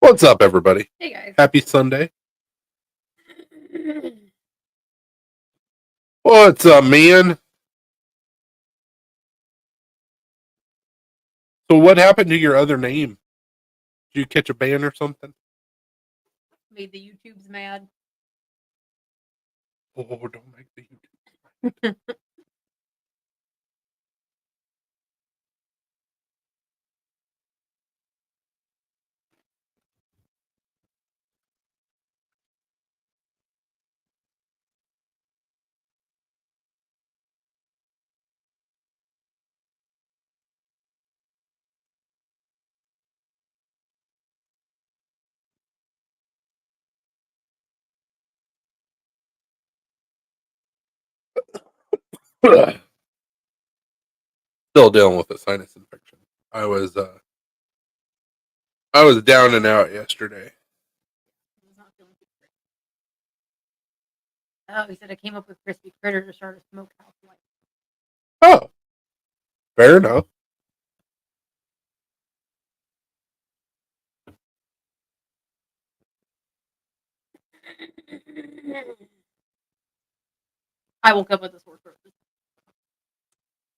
What's up, everybody? Hey guys. Happy Sunday. What's up, man? So, what happened to your other name? Did you catch a ban or something? Made the YouTubes mad. Oh, don't make the YouTube. Still dealing with a sinus infection. I was down and out yesterday. Oh, he said I came up with crispy critter to start a smokehouse light. Oh, fair enough. I woke up with a sore throat.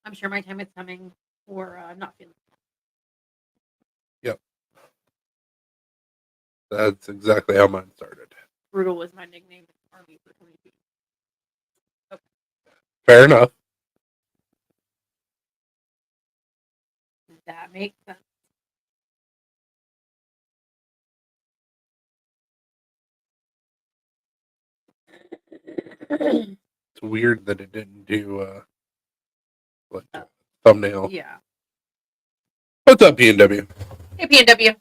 I'm sure my time is coming, or I'm not feeling Yep, that's exactly how mine started. Brutal was my nickname in the Army for 22. Okay. Fair enough. That makes sense. It's weird that it didn't do like a thumbnail. Yeah. What's up, PNW? Hey, PNW.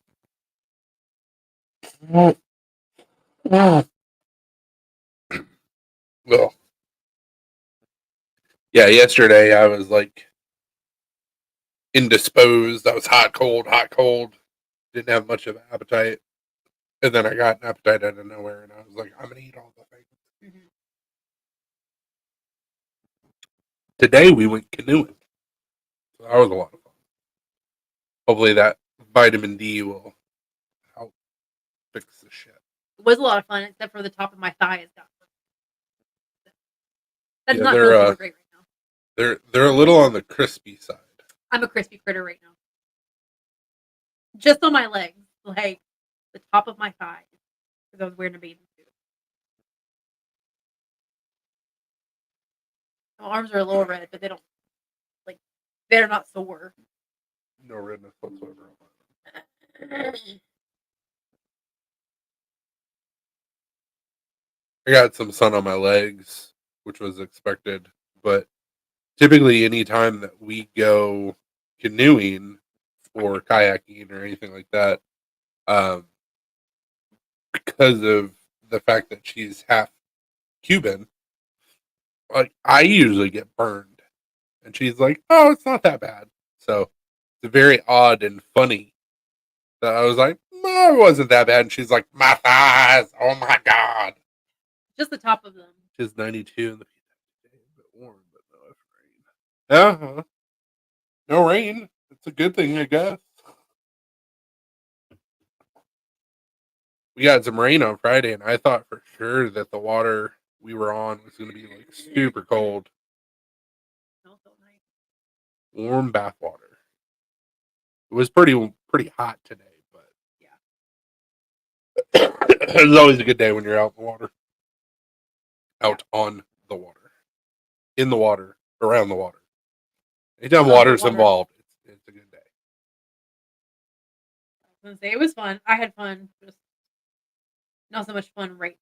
Well, yeah, yesterday I was like indisposed. I was hot, cold. Didn't have much of an appetite. And then I got an appetite out of nowhere, and I was like, I'm going to eat all the things. Mm-hmm. Today we went canoeing. So that was a lot of fun. Hopefully that vitamin D will help fix the shit. It was a lot of fun, except for the top of my thigh has got. That's Yeah, not feeling super great right now. they're a little on the crispy side. I'm a crispy critter right now. Just on my legs, like the top of my thigh, because I was wearing a bathing suit. My arms are a little red, but they don't they're not sore. No redness whatsoever. I got some sun on my legs, which was expected, but typically anytime that we go canoeing or kayaking or anything like that, because of the fact that she's half Cuban, like I usually get burned, and she's like, "Oh, it's not that bad." So it's very odd and funny that I was like, "No, it wasn't that bad," and she's like, "My thighs, oh my god." Just the top of them. She's 92 and the a bit warm, but no rain. Yeah, no rain. It's a good thing, I guess. We got some rain on Friday, and I thought for sure that the water we were on was going to be like super cold. Smells so nice. Warm bath water. It was pretty hot today, but Yeah. it's always a good day when you're out in the water. Out on the water. In the water. Around the water. Anytime water's involved, it's a good day. I was gonna say it was fun. I had fun. Just not so much fun right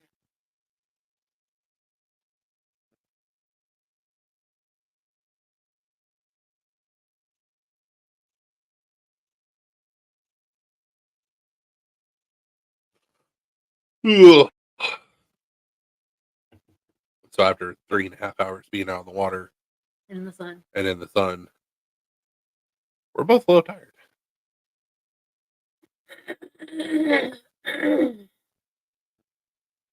Ugh. So after 3.5 hours being out in the water now. In the sun. and in the sun, we're both a little tired.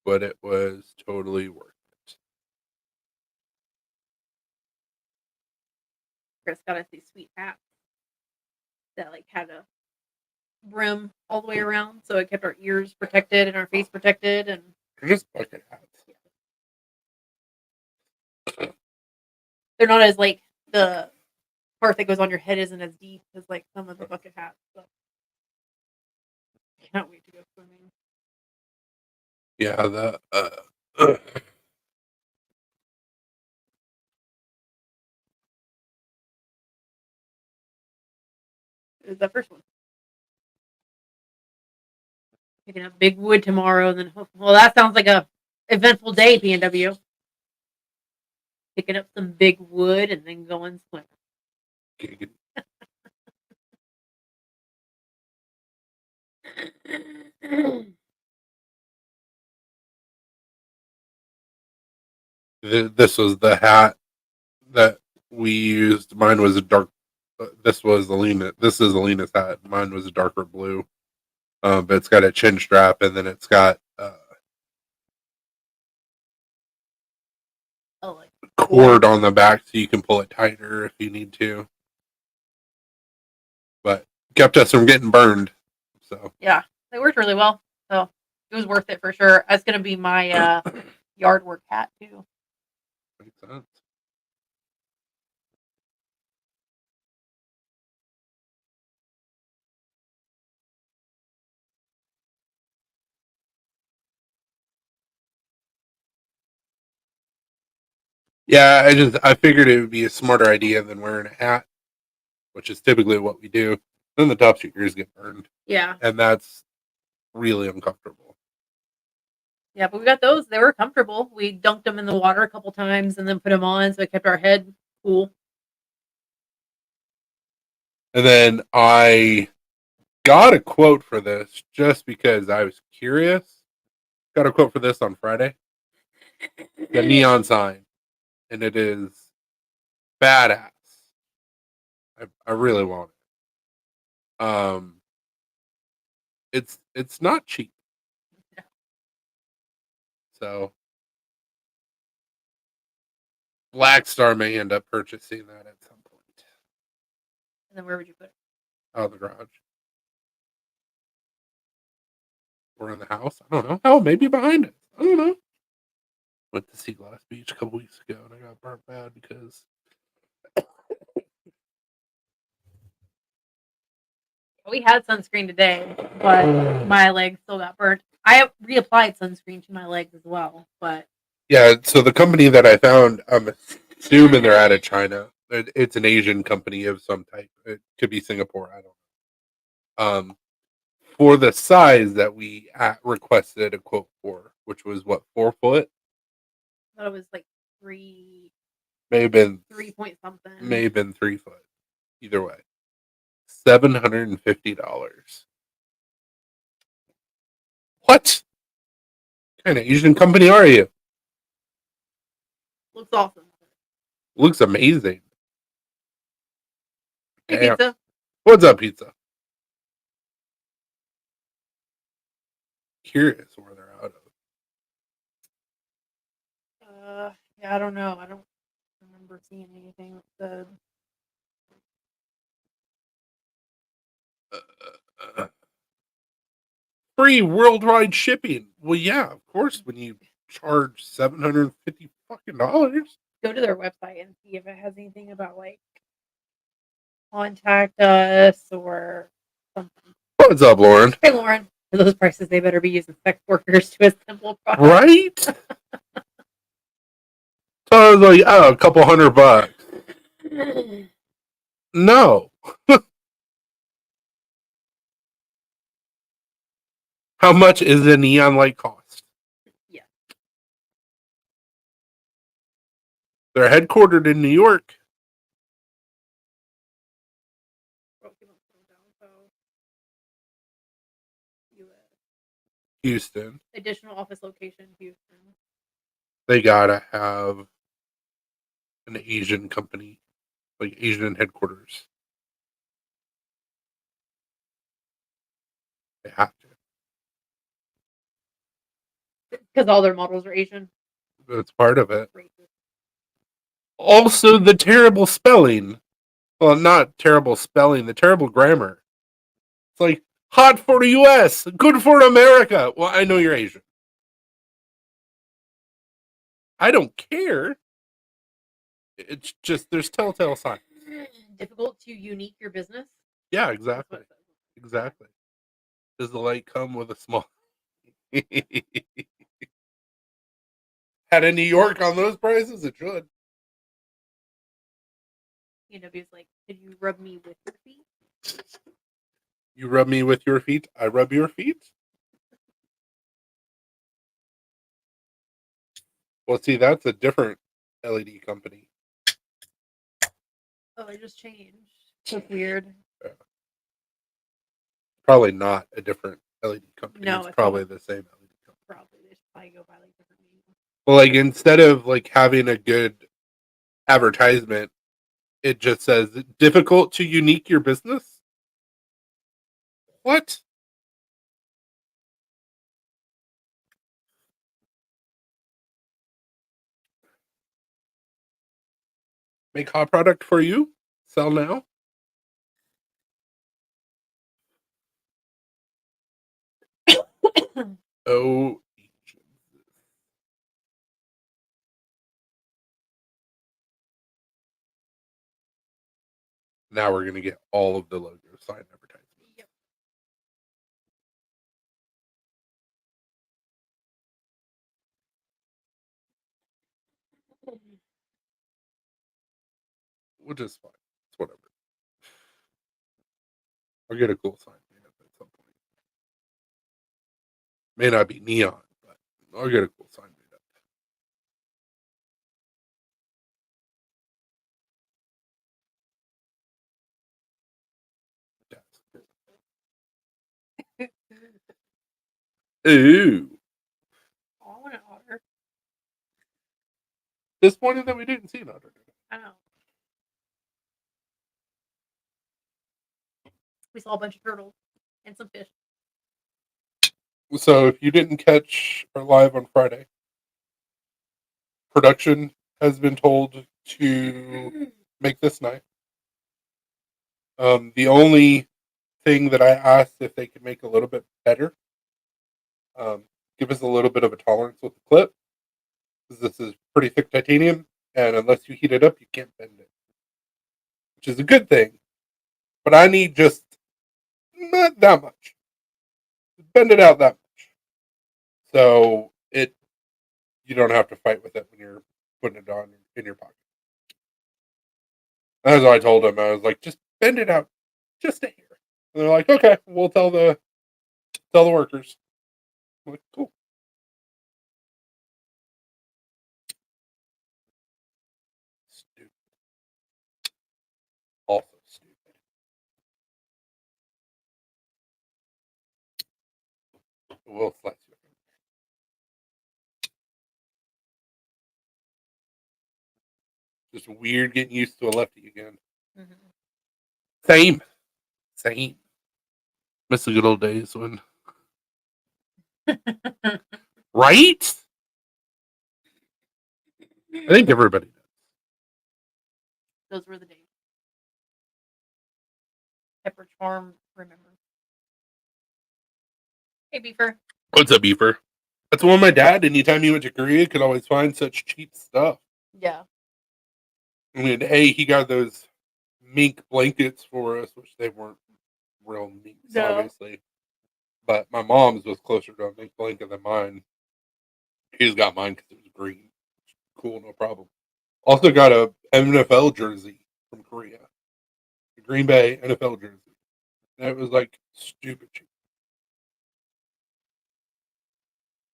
But it was totally worth it. Chris got us these sweet hats that had a brim all the way around, so it kept our ears protected and our face protected. And They're just bucket hats. they're not as like the part that goes on your head isn't as deep as like some of the bucket hats. But I can't wait to go swimming. Yeah, the Is the first one. Picking up big wood tomorrow, and then well, that sounds like a eventful day, PNW. Picking up some big wood and then going swimming. this was the hat that we used. Mine was a dark. This was Alina. This is Alina's hat. Mine was a darker blue. But it's got a chin strap, and then it's got like cord on the back, so you can pull it tighter if you need to. But kept us from getting burned. So yeah, they worked really well. So it was worth it for sure. That's gonna be my yard work hat too. makes sense. Yeah, I figured it would be a smarter idea than wearing a hat, which is typically what we do. Then the tops of your ears get burned. Yeah. And that's really uncomfortable. Yeah, but we got those. They were comfortable. We dunked them in the water a couple times and then put them on, so it kept our head cool. And then I got a quote for this just because I was curious. Got a quote for this on Friday. The neon sign. And it is badass. I really want it. It's not cheap. So Black Star may end up purchasing that at some point. And then where would you put it? Out of the garage. Or in the house. I don't know. Hell, maybe behind it. I don't know. Went to Sea Glass Beach a couple weeks ago and I got burnt bad because we had sunscreen today, but my legs still got burnt. I have reapplied sunscreen to my legs as well, but yeah. So the company that I found, I'm assuming they're out of China. It's an Asian company of some type. It could be Singapore. I don't know. For the size that we requested a quote for, which was what, 4 foot? I thought it was like 3. May have been 3 point something. May have been 3 foot. Either way, $750. What kind of Asian company are you? Looks awesome. Looks amazing. Hey, Damn. pizza. What's up, pizza? Curious where they're out of. Yeah, I don't know. I don't remember seeing anything that said Free worldwide shipping. Well, yeah, of course. When you charge $750 fucking dollars, go to their website and see if it has anything about like contact us or something. What's up, Lauren? Hey, Lauren. For those prices, they better be using sex workers to assemble products. Right? So I was like, oh, a couple $100. No. How much is the neon light cost? Yeah. They're headquartered in New York. Houston. Additional office location, Houston. They gotta have an Asian company, like Asian headquarters. They have to. Because all their models are Asian. That's part of it. Racist. Also, the terrible spelling. Well, not terrible spelling, the terrible grammar. It's like Hot for the U.S. Good for America. Well, I know you're Asian. I don't care. It's just there's telltale signs. Difficult to unique your business. Yeah, exactly. Exactly. Does the light come with a small Had in New York on those prices? It should. UW's like, can you rub me with your feet? You rub me with your feet, I rub your feet. Well, see, that's a different LED company. Oh, I just changed. That's weird. Yeah. Probably not a different LED company. No, it's probably the same LED company. Probably they should probably go by like different names. Well, like instead of like having a good advertisement, it just says difficult to unique your business. What? Make hot product for you? Sell now? Oh, now we're gonna get all of the logo sign advertisements. Yep. Which is fine. It's whatever. I'll get a cool sign made up at some point. May not be neon, but I'll get a cool sign made up. Yes. Ooh. Oh, I want an otter. Disappointed that we didn't see an otter. I know. We saw a bunch of turtles and some fish. So if you didn't catch our live on Friday, production has been told to make this knife. The only thing that I asked if they could make a little bit better, give us a little bit of a tolerance with the clip, because this is pretty thick titanium, and unless you heat it up, you can't bend it, which is a good thing. But I need just not that much. Bend it out that much, so you don't have to fight with it when you're putting it on in your pocket. That's what I told them. I was like, just bend it out just a hair. And they're like, okay, we'll tell the workers. I'm like, cool. Stupid. Also stupid. We'll slice you. Just weird getting used to a lefty again. Mm-hmm. Same. Miss the good old days when, right? I think everybody does. Those were the days. Pepperidge Farm, remember? Hey, Beefer. What's up, Beefer? That's one my dad, anytime he went to Korea, could always find such cheap stuff. Yeah. I mean, hey, he got those mink blankets for us, which they weren't real minks, No. obviously. But my mom's was closer to a mink blanket than mine. He's got mine because it was green. Cool, no problem. Also got a NFL jersey from Korea. The Green Bay NFL jersey. And it was like stupid cheap.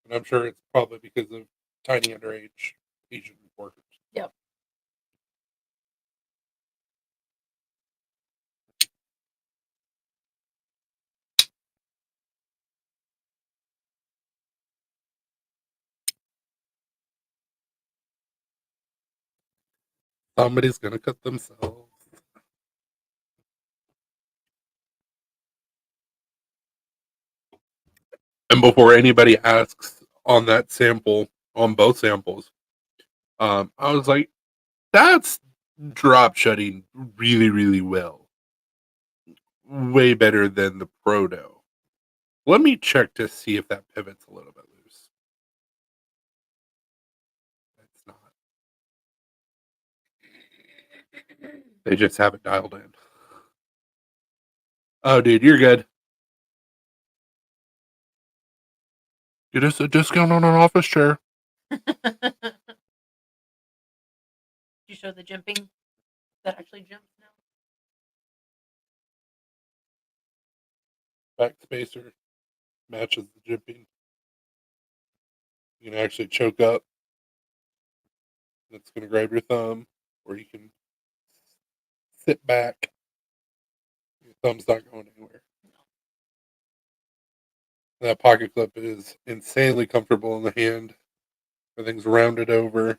And I'm sure it's probably because of tiny underage Asian workers. Yep. Somebody's gonna cut themselves. And before anybody asks on that sample, on both samples, I was like, that's drop shutting really, really well. Way better than the Proto. Let me check to see if that pivot's a little bit loose. It's not. They just have it dialed in. Oh, dude, you're good. Get us a discount on an office chair. Did you show the jumping that actually jumps now? Back spacer matches the jimping. You can actually choke up. It's going to grab your thumb, or you can sit back. Your thumb's not going anywhere. That pocket clip is insanely comfortable in the hand. Everything's rounded over.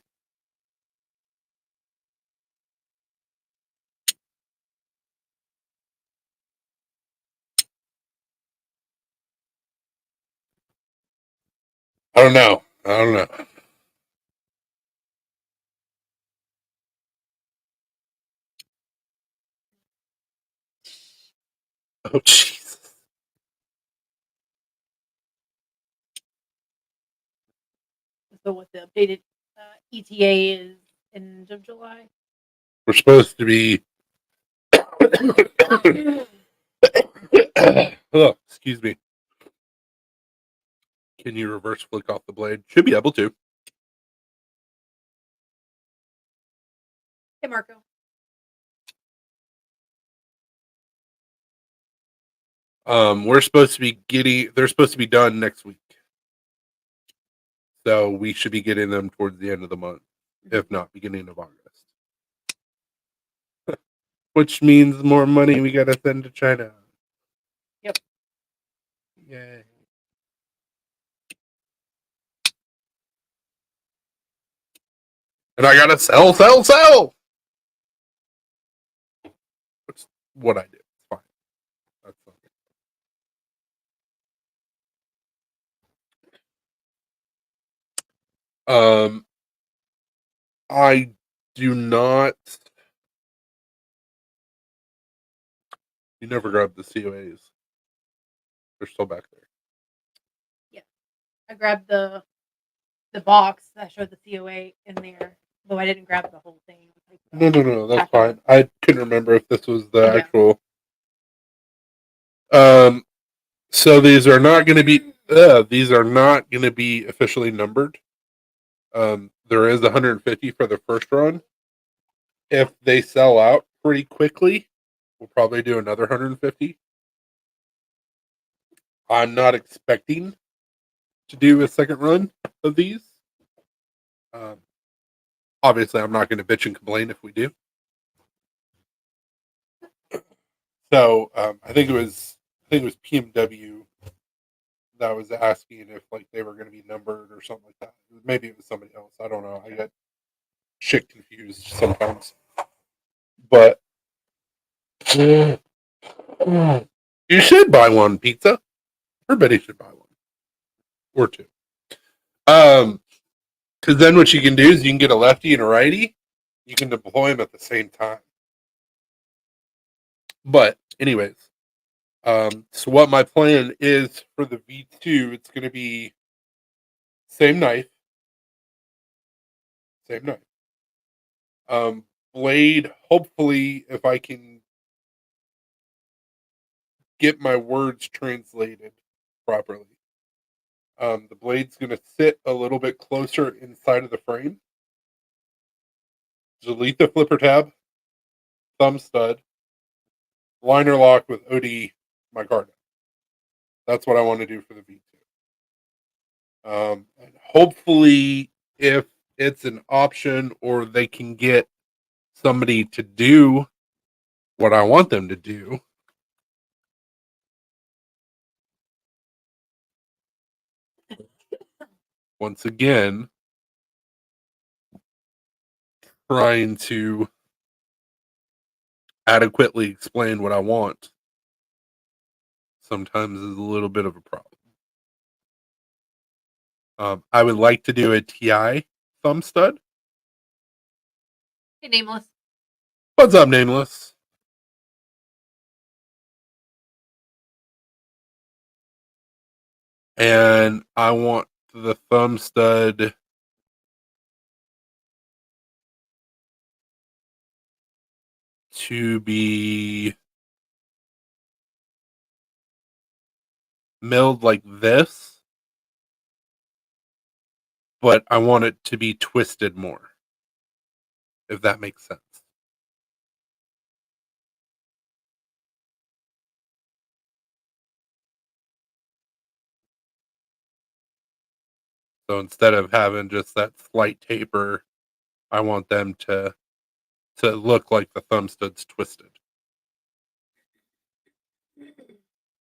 I don't know. Oh, Jesus. So what the updated ETA is end of July? We're supposed to be. Oh, excuse me. Can you reverse flick off the blade? Should be able to. Hey, Marco. We're supposed to be getting. They're supposed to be done next week, so we should be getting them towards the end of the month, if not beginning of August. Which means more money we gotta send to China. Yep. Yay. And I gotta sell. That's what I do. It's fine. That's fine. I do not. You never grabbed the COAs. They're still back there. Yeah. I grabbed the box that showed the COA in there, though I didn't grab the whole thing. No. That's fine. I couldn't remember if this was the Yeah. actual. So these are not going to be. These are not going to be officially numbered. There is 150 for the first run. If they sell out pretty quickly, we'll probably do another 150. I'm not expecting to do a second run of these. Um, Obviously, I'm not going to bitch and complain if we do. So I think it was PMW that was asking if like they were going to be numbered or something like that. Maybe it was somebody else. I don't know. I get shit confused sometimes. But you should buy one pizza. Everybody should buy one or two. Because then what you can do is you can get a lefty and a righty. You can deploy them at the same time. But anyways, so what my plan is for the V2, it's going to be same knife. Blade, hopefully, if I can get my words translated properly. The blade's going to sit a little bit closer inside of the frame. Delete the flipper tab, thumb stud, liner lock with OD micarta. That's what I want to do for the V2. And hopefully, if it's an option or they can get somebody to do what I want them to do, once again, trying to adequately explain what I want sometimes is a little bit of a problem. I would like to do a TI thumb stud. Hey, Nameless. What's up, Nameless? and I want the thumb stud to be milled like this, but I want it to be twisted more, if that makes sense. So instead of having just that slight taper, I want them to look like the thumb stud's twisted.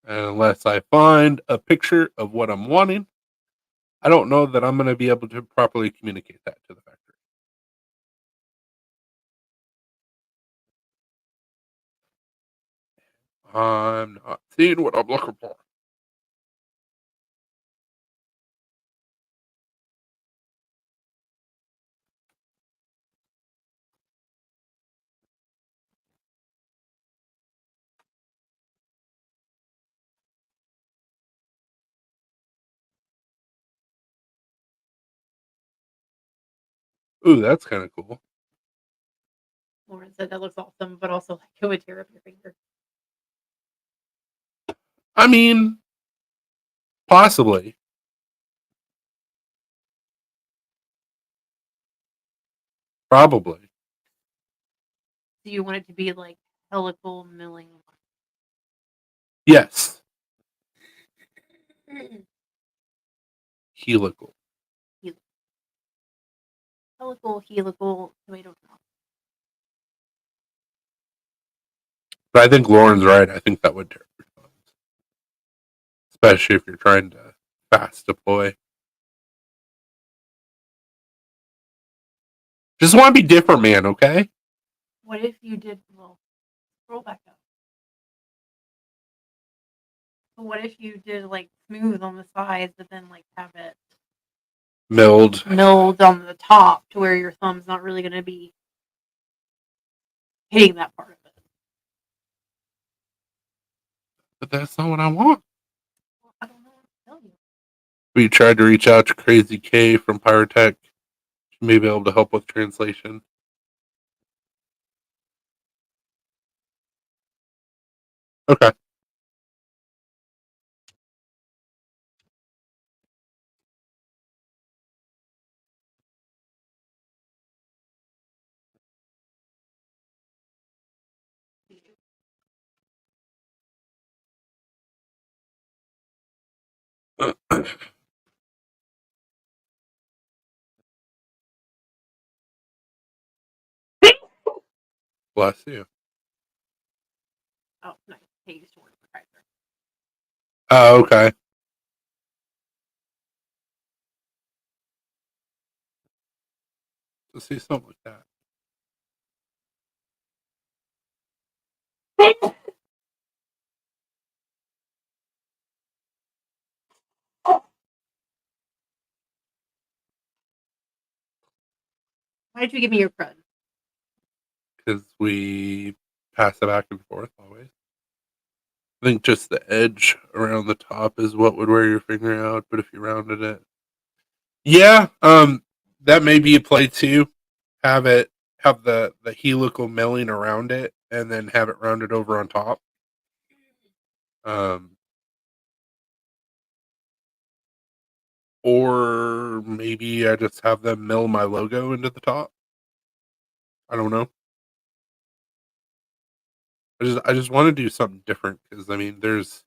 And unless I find a picture of what I'm wanting, I don't know that I'm going to be able to properly communicate that to the factory. I'm not seeing what I'm looking for. Ooh, that's kind of cool. Lauren said that looks awesome, but also like it would tear up your finger. I mean, possibly. Probably. Do you want it to be like helical milling? Yes. Helical. Helical tomato sauce. But I think Lauren's right. I think that would tear up your thumbs. Especially if you're trying to fast deploy. Just want to be different, man, okay? What if you did, well, scroll back up. But what if you did like smooth on the sides, but then like have it Milled. on the top to where your thumb's not really going to be hitting that part of it? But that's not what I want. Well, I don't know what to tell you. We tried to reach out to Crazy K from Pyrotech. She may be able to help with translation. Okay. Bless you. Oh, nice. Hey, you used to work for Kaiser. Oh, okay. To see something like that. Why did you give me your crud? Because we pass it back and forth always. I think just the edge around the top is what would wear your finger out, but if you rounded it. Yeah, that may be a play too. Have it have the helical milling around it and then have it rounded over on top. Um or maybe I just have them mill my logo into the top. I don't know. I just want to do something different because I mean there's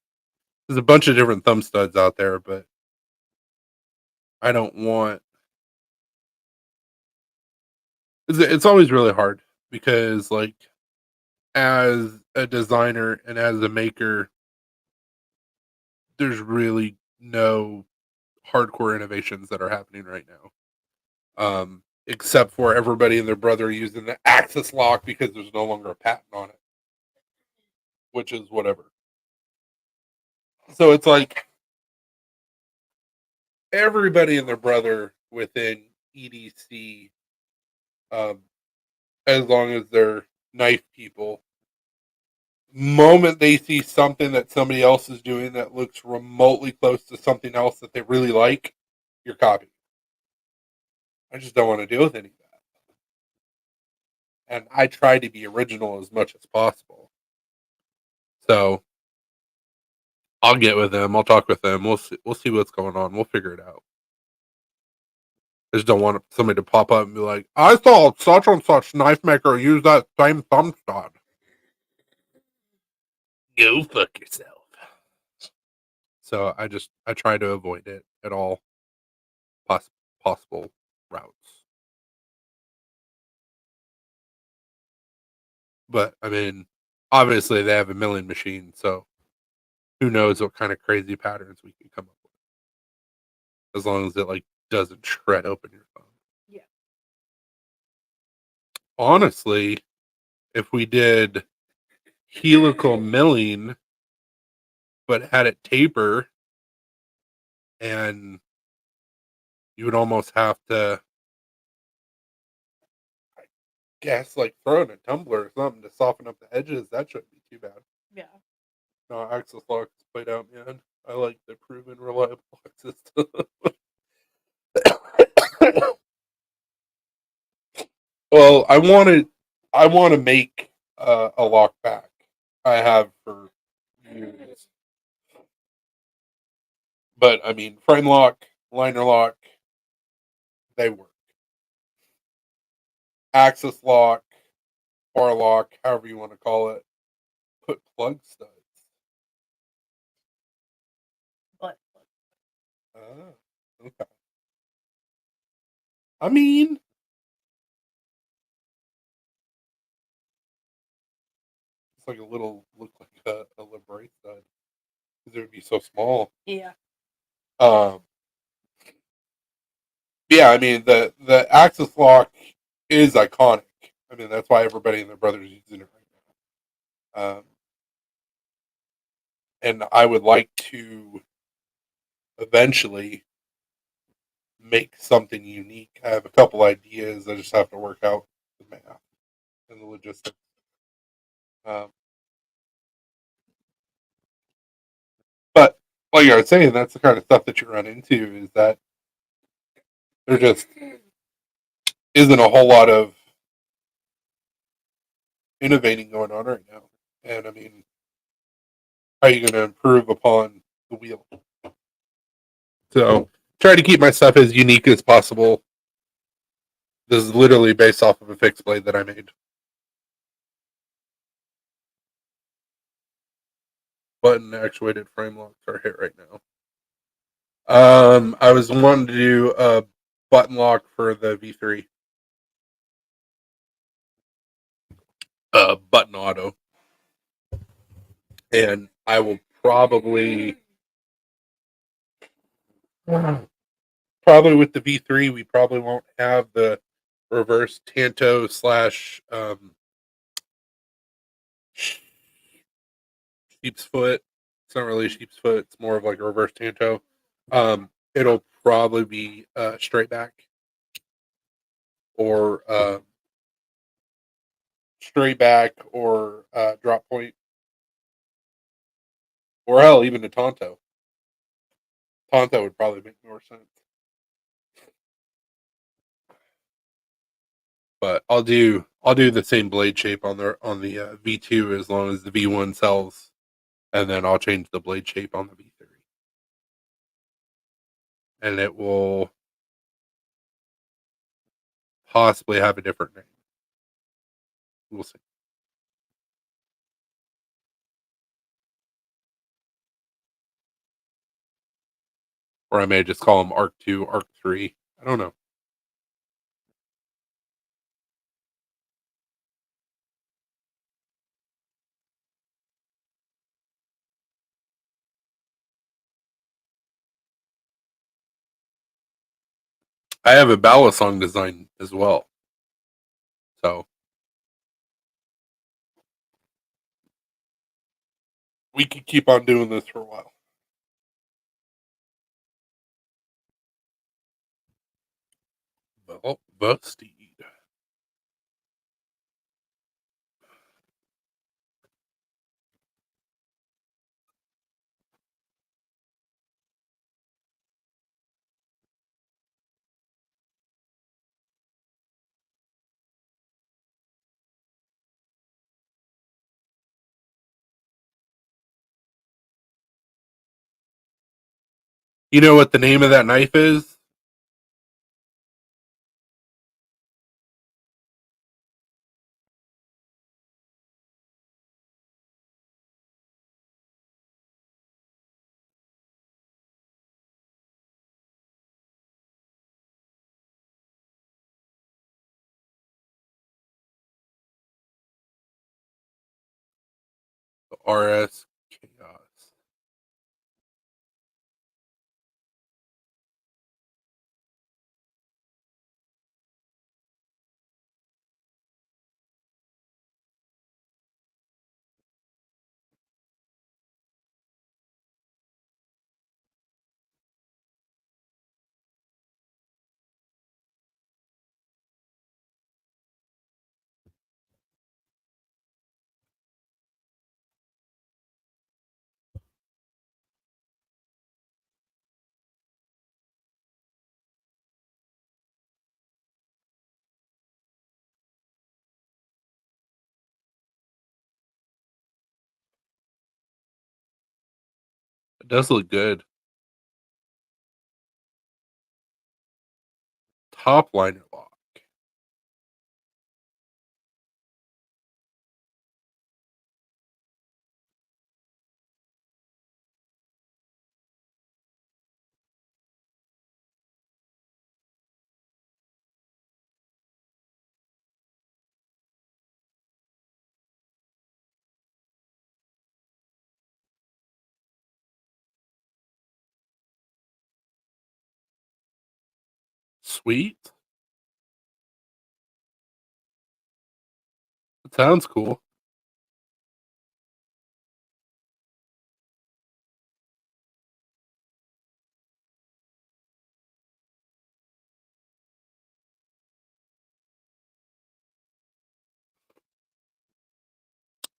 a bunch of different thumb studs out there, but I don't want. It's always really hard because like as a designer and as a maker, there's really no hardcore innovations that are happening right now. Except for everybody and their brother using the axis lock because there's no longer a patent on it, which is whatever. So it's like everybody and their brother within EDC, um, as long as they're knife people, moment they see something that somebody else is doing that looks remotely close to something else that they really like, you're copying. I just don't want to deal with any of that. And I try to be original as much as possible. So I'll get with them. I'll talk with them. We'll see what's going on. We'll figure it out. I just don't want somebody to pop up and be like, I saw such and such knife maker use that same thumb stud. Go fuck yourself. So I try to avoid it at all possible routes. But I mean, obviously they have a million machines, so who knows what kind of crazy patterns we can come up with. As long as it like doesn't shred open your phone. Yeah. Honestly, if we did helical milling but had it taper, and you would almost have to, I guess, like throw in a tumbler or something to soften up the edges. That shouldn't be too bad. Yeah. No, Axis lock is played out, man. I like the proven reliable system. Well, I want to make a lock back. I have for years, but I mean, frame lock, liner lock, they work. Axis lock, bar lock, however you want to call it. Put plug studs. But Ah, okay. I mean, it's like a little look like a LeBray stud because it would be so small. yeah. Um, yeah, I mean the Axis lock is iconic. I mean that's why everybody and their brothers using it right now. And I would like to eventually make something unique. I have a couple ideas. I just have to work out the math and the logistics. Um, but like I was saying, that's the kind of stuff that you run into is that there just isn't a whole lot of innovating going on right now. And I mean, how are you going to improve upon the wheel? So try to keep my stuff as unique as possible. This is literally based off of a fixed blade that I made. Button actuated frame locks are hit right now. I was wanting to do a button lock for the V3. Button auto. And I will probably with the V3 we probably won't have the reverse Tanto slash sheep's foot. It's not really sheep's foot, it's more of like a reverse Tanto. It'll probably be straight back or drop point, or hell, even a Tonto. Tonto would probably make more sense. But I'll do the same blade shape on the V2 as long as the V1 sells, and then I'll change the blade shape on the V3, and it will possibly have a different name. We'll see. Or I may just call them Arc 2, Arc 3. I don't know. I have a ballast song design as well. So we could keep on doing this for a while. Well, Steed. You know what the name of that knife is? The RS Chaos. It does look good. Top liner lock. Sweet. It sounds cool.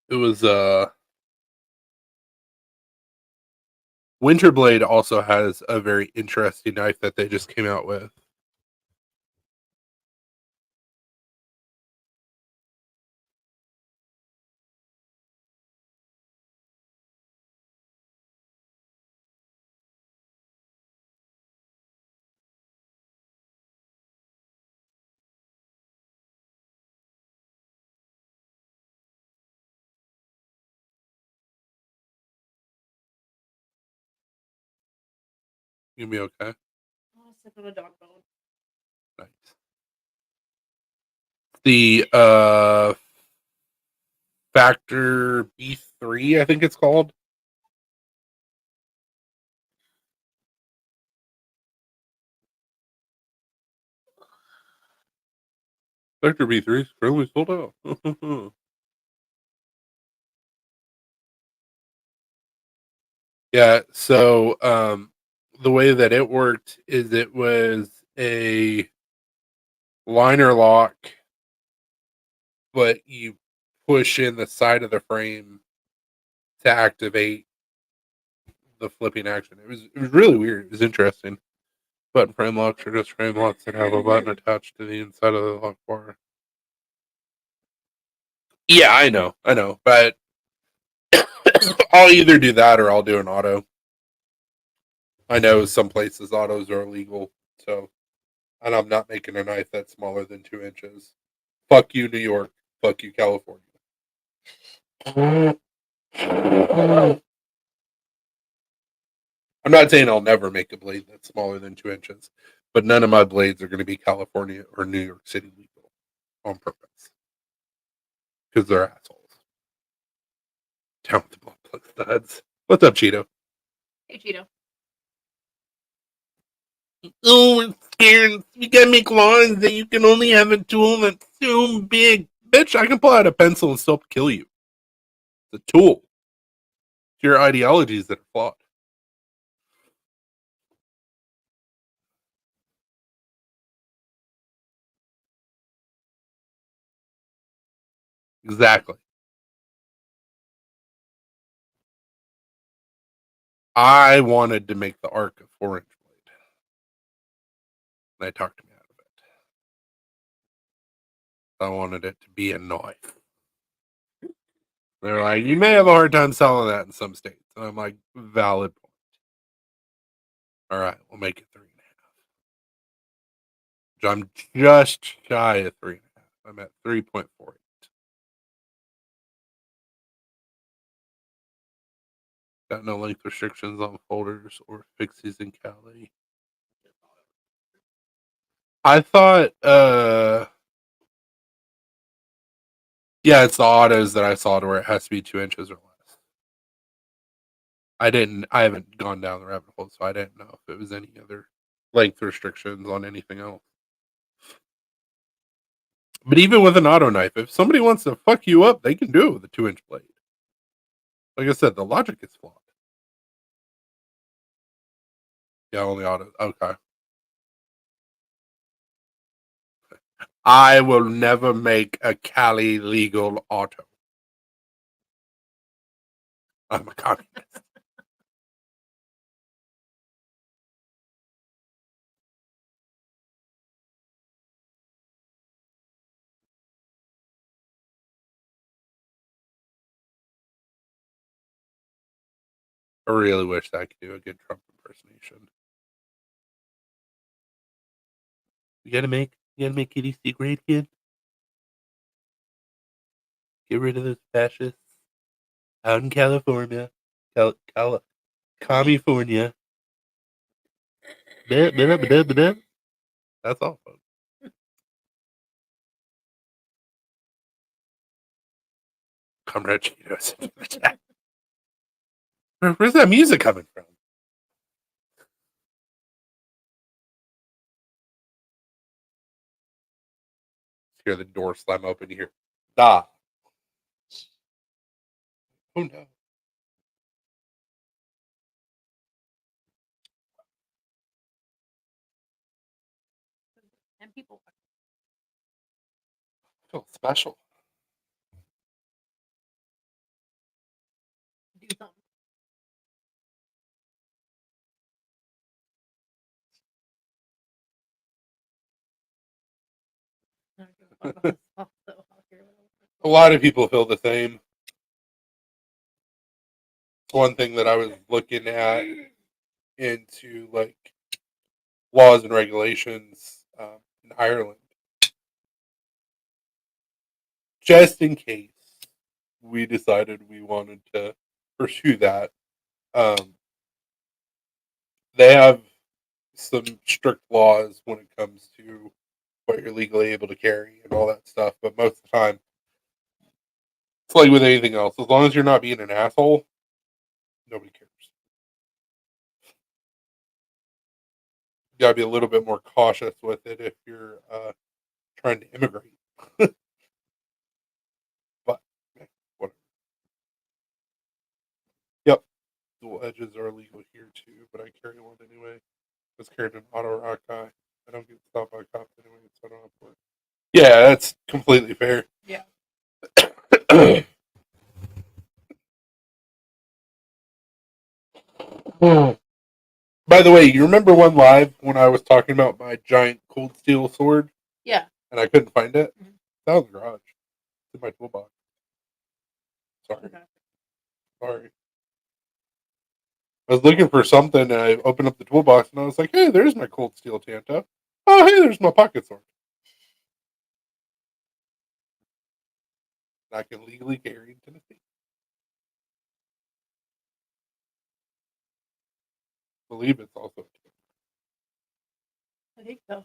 It was Winterblade also has a very interesting knife that they just came out with. You be okay? Oh, sip on a dog bone. Nice. The Factor B3, I think it's called. Factor B3 is currently sold out. Yeah, so the way that it worked is it was a liner lock, but you push in the side of the frame to activate the flipping action. It was really weird. It was interesting. Button frame locks are just frame locks that have a button attached to the inside of the lock bar. Yeah, I know, but I'll either do that or I'll do an auto. I know some places autos are illegal, so and I'm not making a knife that's smaller than 2 inches. Fuck you, New York. Fuck you, California. I'm not saying I'll never make a blade that's smaller than 2 inches, but none of my blades are going to be California or New York City legal on purpose because they're assholes. Down with the blood plug studs. What's up, Cheeto? Hey, Cheeto. Oh, we're scared. We gotta make laws that you can only have a tool that's so big. Bitch, I can pull out a pencil and still kill you. It's a tool. It's your ideologies that are flawed. Exactly. I wanted to make the arc a 4-inch blade. And they talked me out of it. I wanted it to be a knife. They're like, you may have a hard time selling that in some states. And I'm like, valid point. All right, we'll make it 3.5. I'm just shy of 3.5. I'm at 3.48. Got no length restrictions on folders or fixies in Cali. I thought, yeah, it's the autos that I saw to where it has to be 2 inches or less. I haven't gone down the rabbit hole, so I didn't know if it was any other length restrictions on anything else. But even with an auto knife, if somebody wants to fuck you up, they can do it with a 2-inch blade. Like I said, the logic is flawed. Yeah, only auto. Okay. I will never make a Cali legal auto. I'm a communist. I really wish that I could do a good Trump impersonation. You gotta make EDC great again. Get rid of those fascists out in California. California. That's all, folks. Comrade Cheetos. Where's that music coming from? Hear the door slam open here. Da. Oh no. And people I feel special. do something. A lot of people feel the same. One thing that I was looking at into like laws and regulations in Ireland, just in case we decided we wanted to pursue that. Um, they have some strict laws when it comes to what you're legally able to carry and all that stuff, but most of the time, it's like with anything else. As long as you're not being an asshole, nobody cares. You gotta be a little bit more cautious with it if you're trying to immigrate. But whatever. Yep, dual edges are illegal here too, but I carry one anyway. I was carrying an auto rock guy. I don't get stopped by cops anyway, so I don't have to worry. Yeah, that's completely fair. Yeah. By the way, you remember one live when I was talking about my giant cold steel sword Yeah. and I couldn't find it? Mhm. That was in the garage. It's in my toolbox. Sorry. Okay. Sorry. I was looking for something and I opened up the toolbox and I was like, hey, there's my cold steel Tanto. Oh, hey, there's my pocket sword. I can legally carry in Tennessee. I believe it's also. I think so.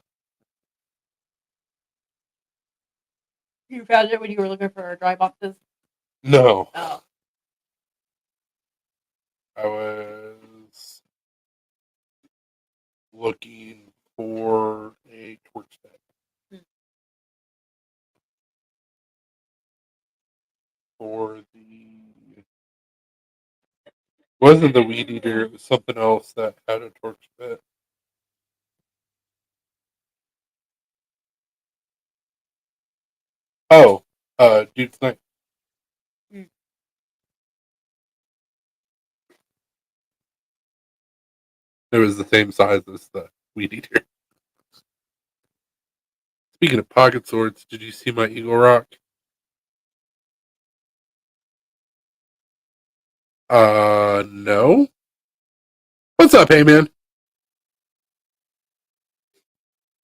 You found it when you were looking for dry boxes? No. Oh. I was looking for a torch bed. Hmm. For the wasn't the weed eater, it was something else that had a torch bed. Oh, dude's night. Mm. It was the same size as the weed eater. Speaking of pocket swords, did you see my Eagle Rock? No. What's up, hey man?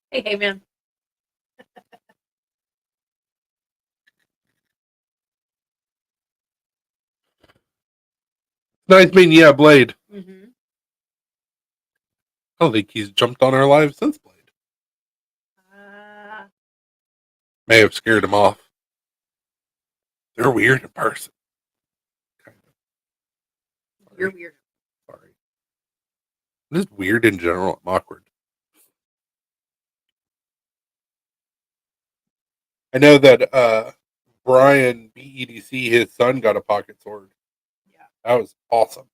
Hey, man. Nice meeting you, Blade. Mm-hmm. I don't think he's jumped on our lives since Blade. May have scared him off. They're weird in person. Kind of. You're weird. Sorry. I'm just weird in general. I'm awkward. I know that Brian BEDC, his son, got a pocket sword. Yeah. That was awesome.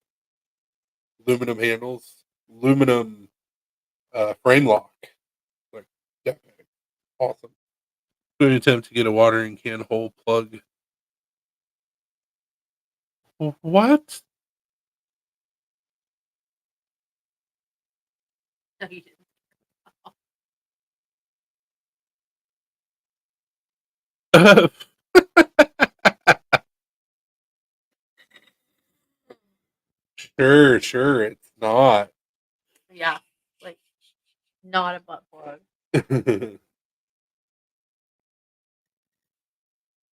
Aluminum handles, aluminum frame lock. Like, yeah, awesome. Doing an attempt to get a watering can hole plug. What? No, you didn't. Sure, it's not. Yeah, like not a butt plug.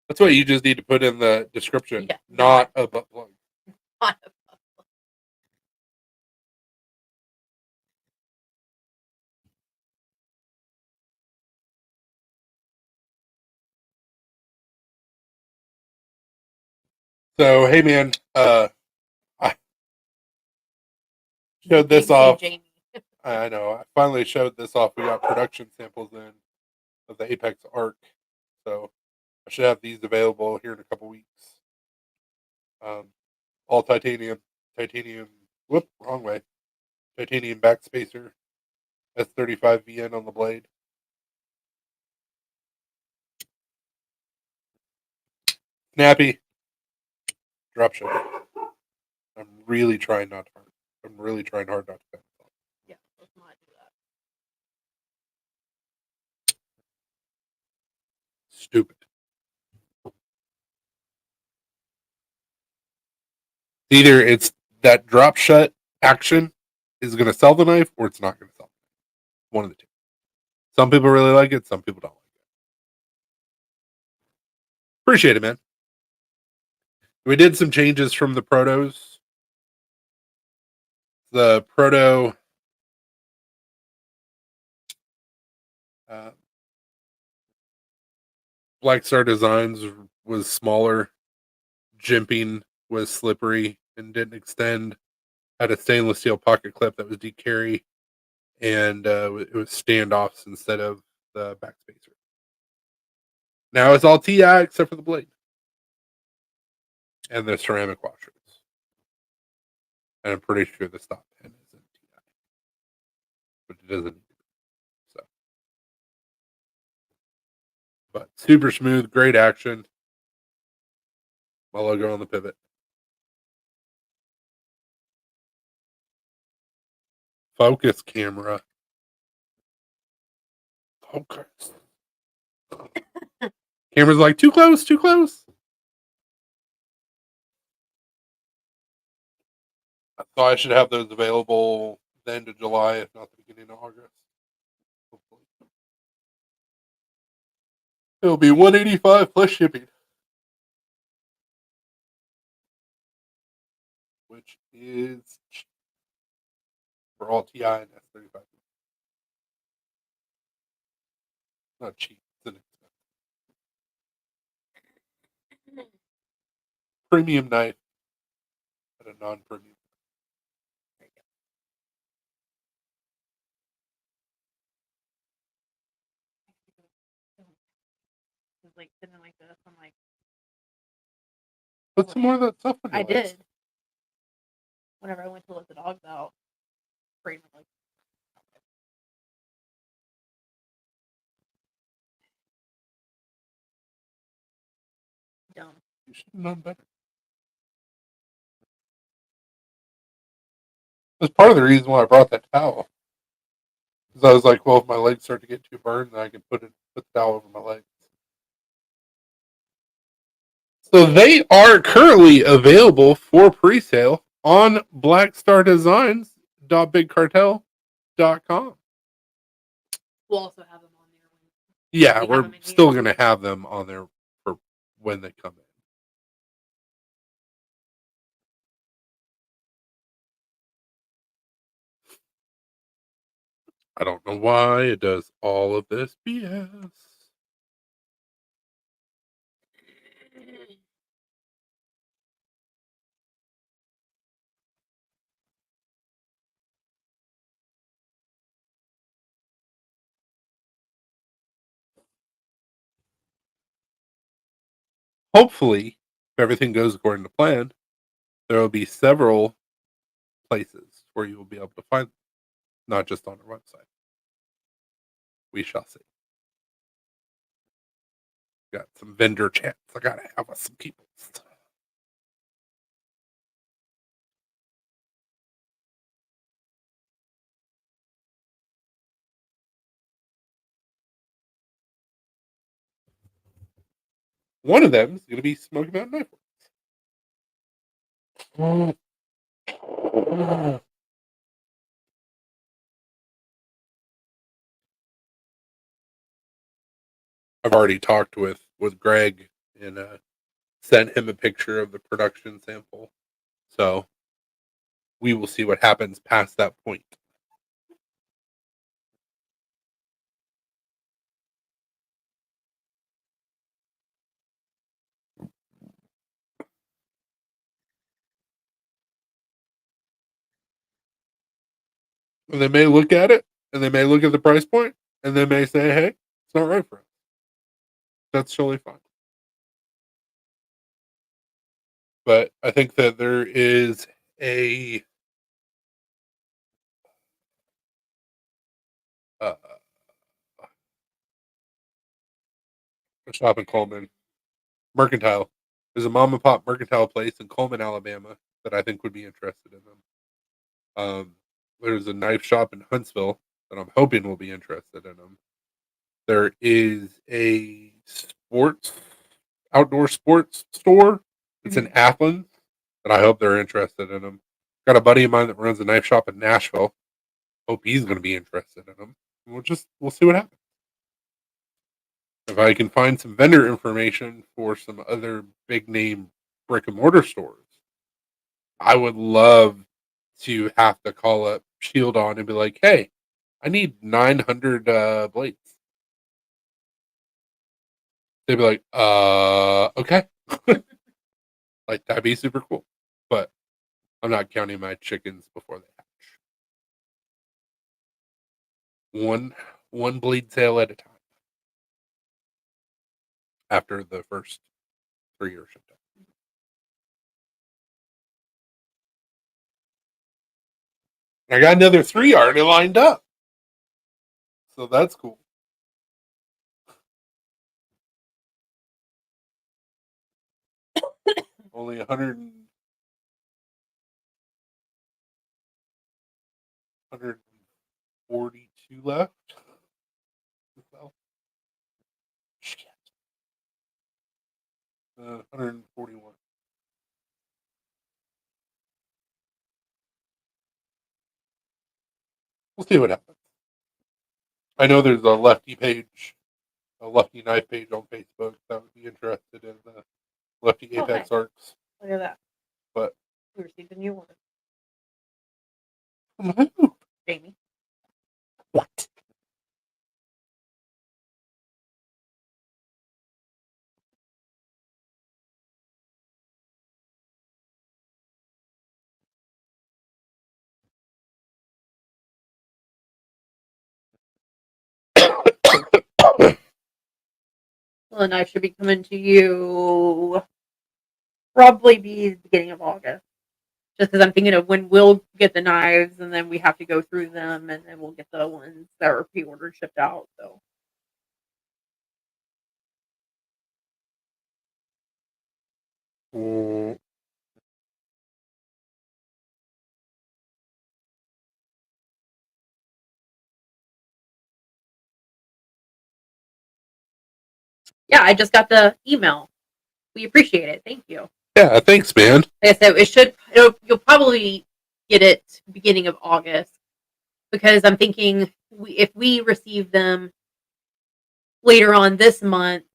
That's what you just need to put in the description. Yeah, not a butt plug. Not a butt plug. So, hey man, I showed this Big off. Jamie. I know. I finally showed this off. We got production samples in of the Apex Arc. So I should have these available here in a couple weeks. All titanium. Whoop, wrong way. Titanium backspacer. S35 VN on the blade. Snappy. Drop shot. I'm really trying not to hurt. I'm really trying hard not to cut myself. Yeah, let's not do that. Stupid. Either it's that drop shut action is going to sell the knife or it's not going to sell. One of the two. Some people really like it. Some people don't like it. Appreciate it, man. We did some changes from the protos. The proto Black Star Designs was smaller. Jimping was slippery and didn't extend. Had a stainless steel pocket clip that was decarry, and it was standoffs instead of the backspacer. Now it's all TI except for the blade and the ceramic washers. And I'm pretty sure the stop pin is in TI, but it doesn't. So, but super smooth, great action. My logo on the pivot. Focus camera. Focus. Camera's like too close, too close. So I should have those available the end of July, if not the beginning of August. Hopefully. It'll be $185 plus shipping, which is cheap for all TI and S35. Not cheap, it's an expensive. Premium knife at a non-premium. Like sitting like this, I'm like, put some more of that stuff on your I legs. did. Whenever I went to let the dogs out, Braden was like, dumb. You should have known better. That's part of the reason why I brought that towel. Because I was like, well, if my legs start to get too burned, then I can put the towel over my legs. So they are currently available for pre-sale on blackstardesigns.bigcartel.com. We'll also have Yeah, We have we're them in still here. going to have them on there for when they come in. I don't know why it does all of this BS. Hopefully, if everything goes according to plan, there will be several places where you will be able to find them, not just on our website. We shall see. Got some vendor chats I gotta have with some people. One of them is going to be Smoky Mountain Knife Works. I've already talked with Greg and sent him a picture of the production sample. So we will see what happens past that point. And they may look at it and they may look at the price point and they may say, hey, it's not right for us. That's totally fine. But I think that there is a uh, shop in Coleman, Mercantile. There's a mom and pop mercantile place in Coleman, Alabama that I think would be interested in them. There's a knife shop in Huntsville that I'm hoping will be interested in them. There is a outdoor sports store. It's in Athens, and I hope they're interested in them. Got a buddy of mine that runs a knife shop in Nashville. Hope he's going to be interested in them. We'll see what happens. If I can find some vendor information for some other big name brick and mortar stores, I would love to have to call up Shield On and be like, "Hey, I need 900 blades." They'd be like, okay." Like, that'd be super cool. But I'm not counting my chickens before they hatch. One blade sale at a time after the first 3 years shipped out. I got another 3 already lined up. So that's cool. Only 142 left. Well, shit. 141. We'll see what happens. I know there's a lefty page, a lefty knife page on Facebook that would be interested in the lefty apex arcs. Look at that. But we received a new order. From who? Jamie. What? Well, the knife should be coming to you probably be the beginning of August. Just because I'm thinking of when we'll get the knives and then we have to go through them and then we'll get the ones that are pre-ordered shipped out. So yeah, I just got the email. We appreciate it. Thank you. Yeah, thanks, man. Like I said, you'll probably get it beginning of August because I'm thinking if we receive them later on this month,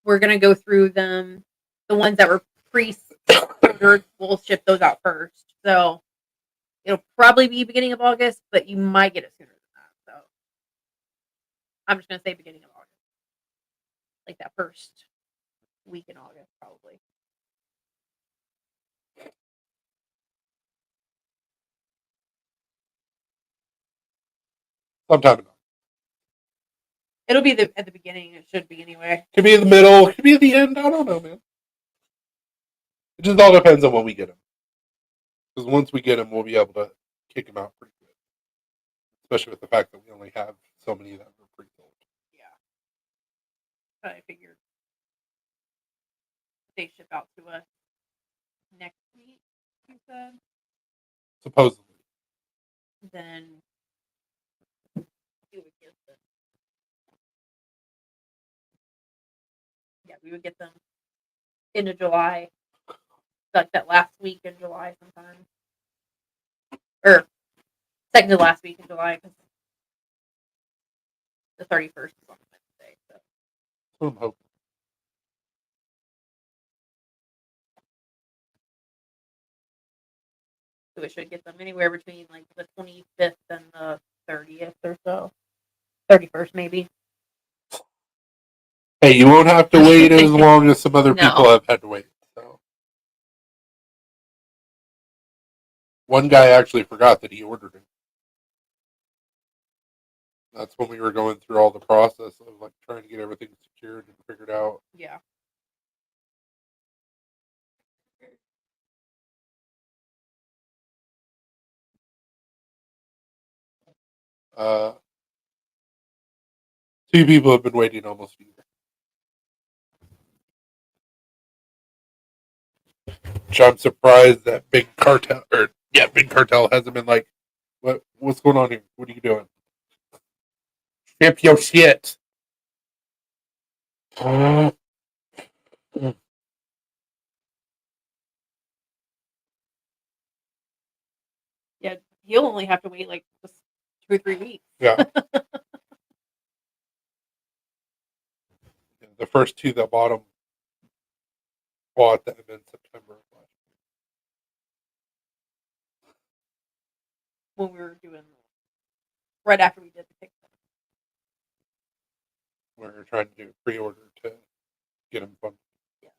we're gonna go through them. The ones that were pre-ordered, we'll ship those out first. So it'll probably be beginning of August, but you might get it sooner than that. So I'm just gonna say beginning of August, like that first week in August, probably. Sometime ago. It'll be at the beginning. It should be anyway. Could be in the middle. Could be at the end. I don't know, man. It just all depends on when we get them. Because once we get them, we'll be able to kick them out pretty good. Especially with the fact that we only have so many that were pre-sold. Yeah. I figured they ship out to us next week, you said. Supposedly. Then we would get them. Yeah, we would get them into July, like that last week in July sometime, or second to last week in July, because the 31st is on Wednesday. So. That's what I'm hoping. So we should get them anywhere between like the 25th and the 30th or so. 31st maybe. Hey, you won't have to wait as long as some other people No. have had to wait. So. One guy actually forgot that he ordered it. That's when we were going through all the process of like trying to get everything secured and figured out. Yeah. Two people have been waiting almost a year. Which I'm surprised that Big Cartel hasn't been like, what's going on here? What are you doing? Ship your shit. Yeah, you'll only have to wait like just 2 or 3 weeks. Yeah. The first two that bought them bought them in September of last When we were doing right after we did the Kickstarter. year. We were trying to do a pre-order to get them funded. Yeah.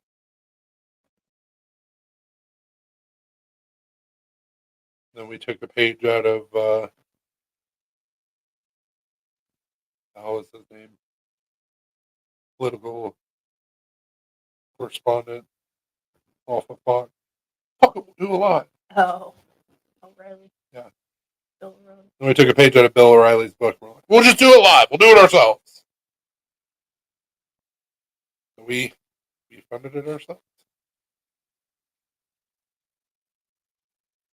Then we took a page out of how was his name? Political correspondent off of Fox. Fuck it, we'll do a lot. Oh, O'Reilly. Yeah. Bill O'Reilly. Then we took a page out of Bill O'Reilly's book. We're like, we'll just do it live. We'll do it ourselves. So we funded it ourselves.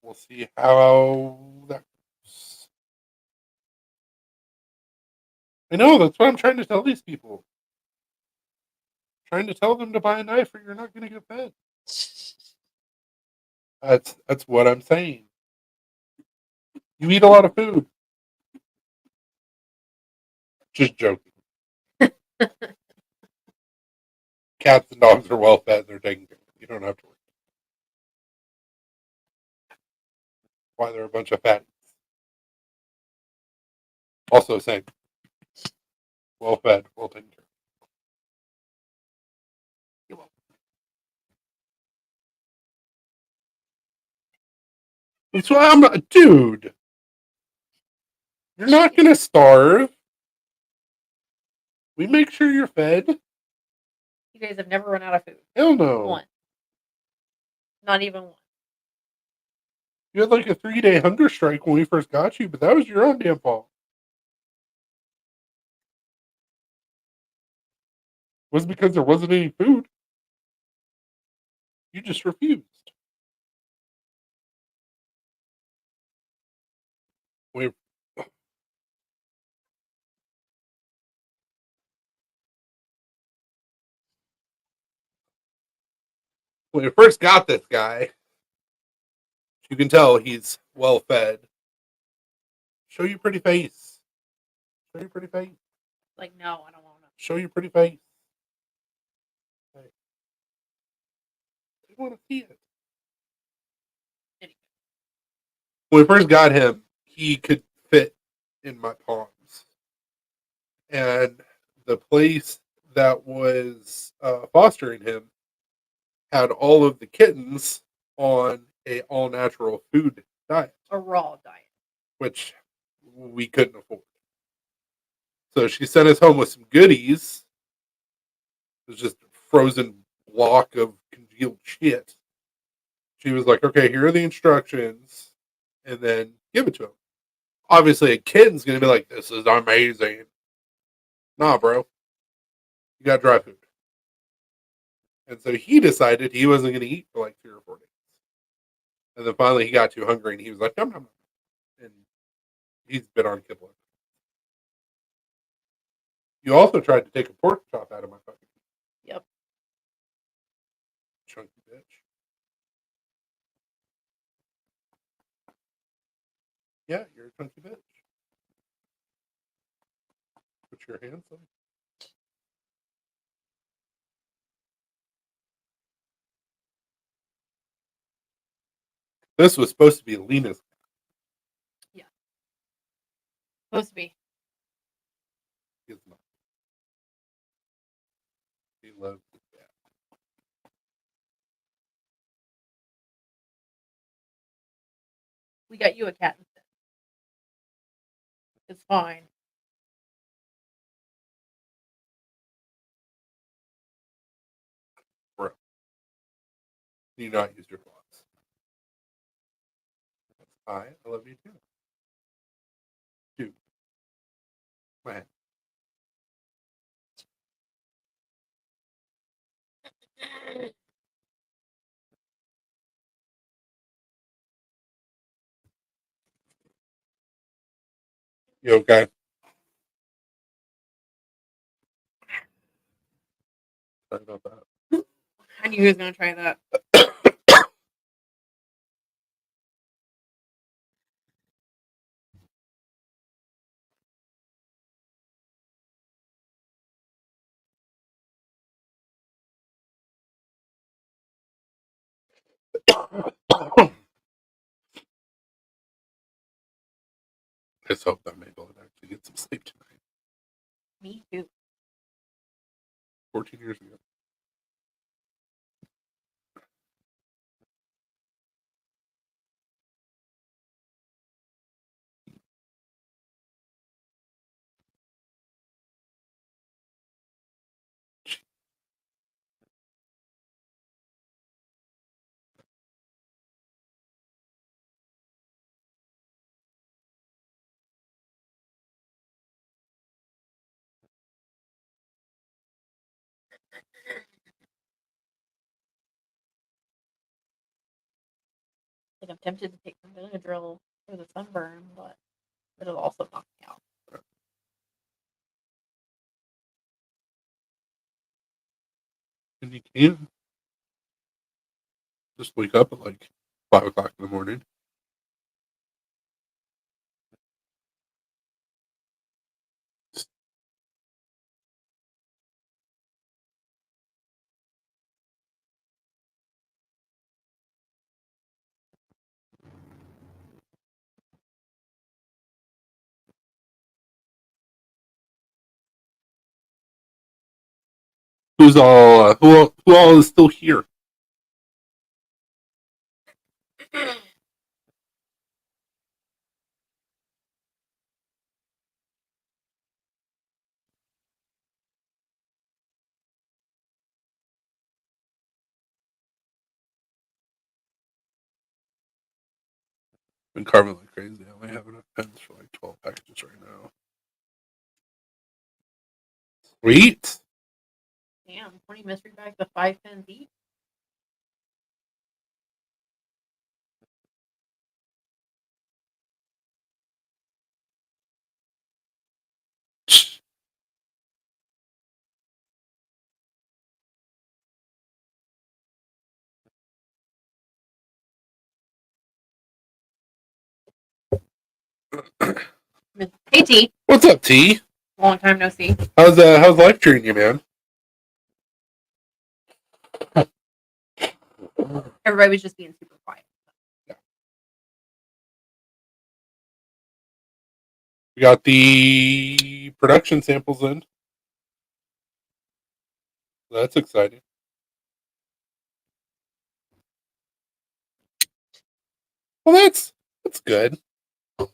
We'll see how that goes. I know, that's what I'm trying to tell these people. Trying to tell them to buy a knife or you're not going to get fed. That's what I'm saying. You eat a lot of food. Just joking. Cats and dogs are well fed. They're taken care of. You don't have to worry. Why they're a bunch of fatties. Also same. Well fed, well taken care of. You're welcome. That's why I'm not, dude. You're not gonna starve. We make sure you're fed. You guys have never run out of food. Hell no. One. Not even one. You had like a 3-day hunger strike when we first got you, but that was your own damn fault. It wasn't because there wasn't any food. You just refused. We when we first got this guy, you can tell he's well fed. Show your pretty face. Show your pretty face. Like, no, I don't want to. Show your pretty face. I want to see it. When we first got him, he could fit in my palms. And the place that was fostering him had all of the kittens on a all natural food diet, A raw diet. which we couldn't afford. So she sent us home with some goodies. It was just a frozen block of congealed shit. She was like, "Okay, here are the instructions," and then give it to him. Obviously, a kid's gonna be like, "This is amazing." Nah, bro, you got dry food. And so he decided he wasn't going to eat for like 3 or 4 days. And then finally he got too hungry and he was like, "Nom, nom, nom." And he's been on kibble. You also tried to take a pork chop out of my fucking Yep. chunky bitch. Yeah, you're a chunky bitch. But you're handsome. This was supposed to be Lena's. Yeah. Supposed to be. His mom. He loves his dad. We got you a cat instead. It's fine. Bro. You not use your claws. That's I love you too. Dude. Man. You okay? Sorry about that. I knew he was going to try that. Let's hope that Mabel would actually get some sleep tonight. Me too. 14 years ago. Like I'm tempted to take some Benadryl for the sunburn, but it'll also knock me out. And you can just wake up at like 5 o'clock in the morning. Who all is still here? Been carving like crazy. I only have enough pens for like 12 packages right now. Sweet. Damn, 20 mystery bags of 5 pens each. Hey T. What's up, T? Long time no see. How's life treating you, man? Everybody was just being super quiet. Yeah. We got the production samples in. That's exciting. Well, that's good. I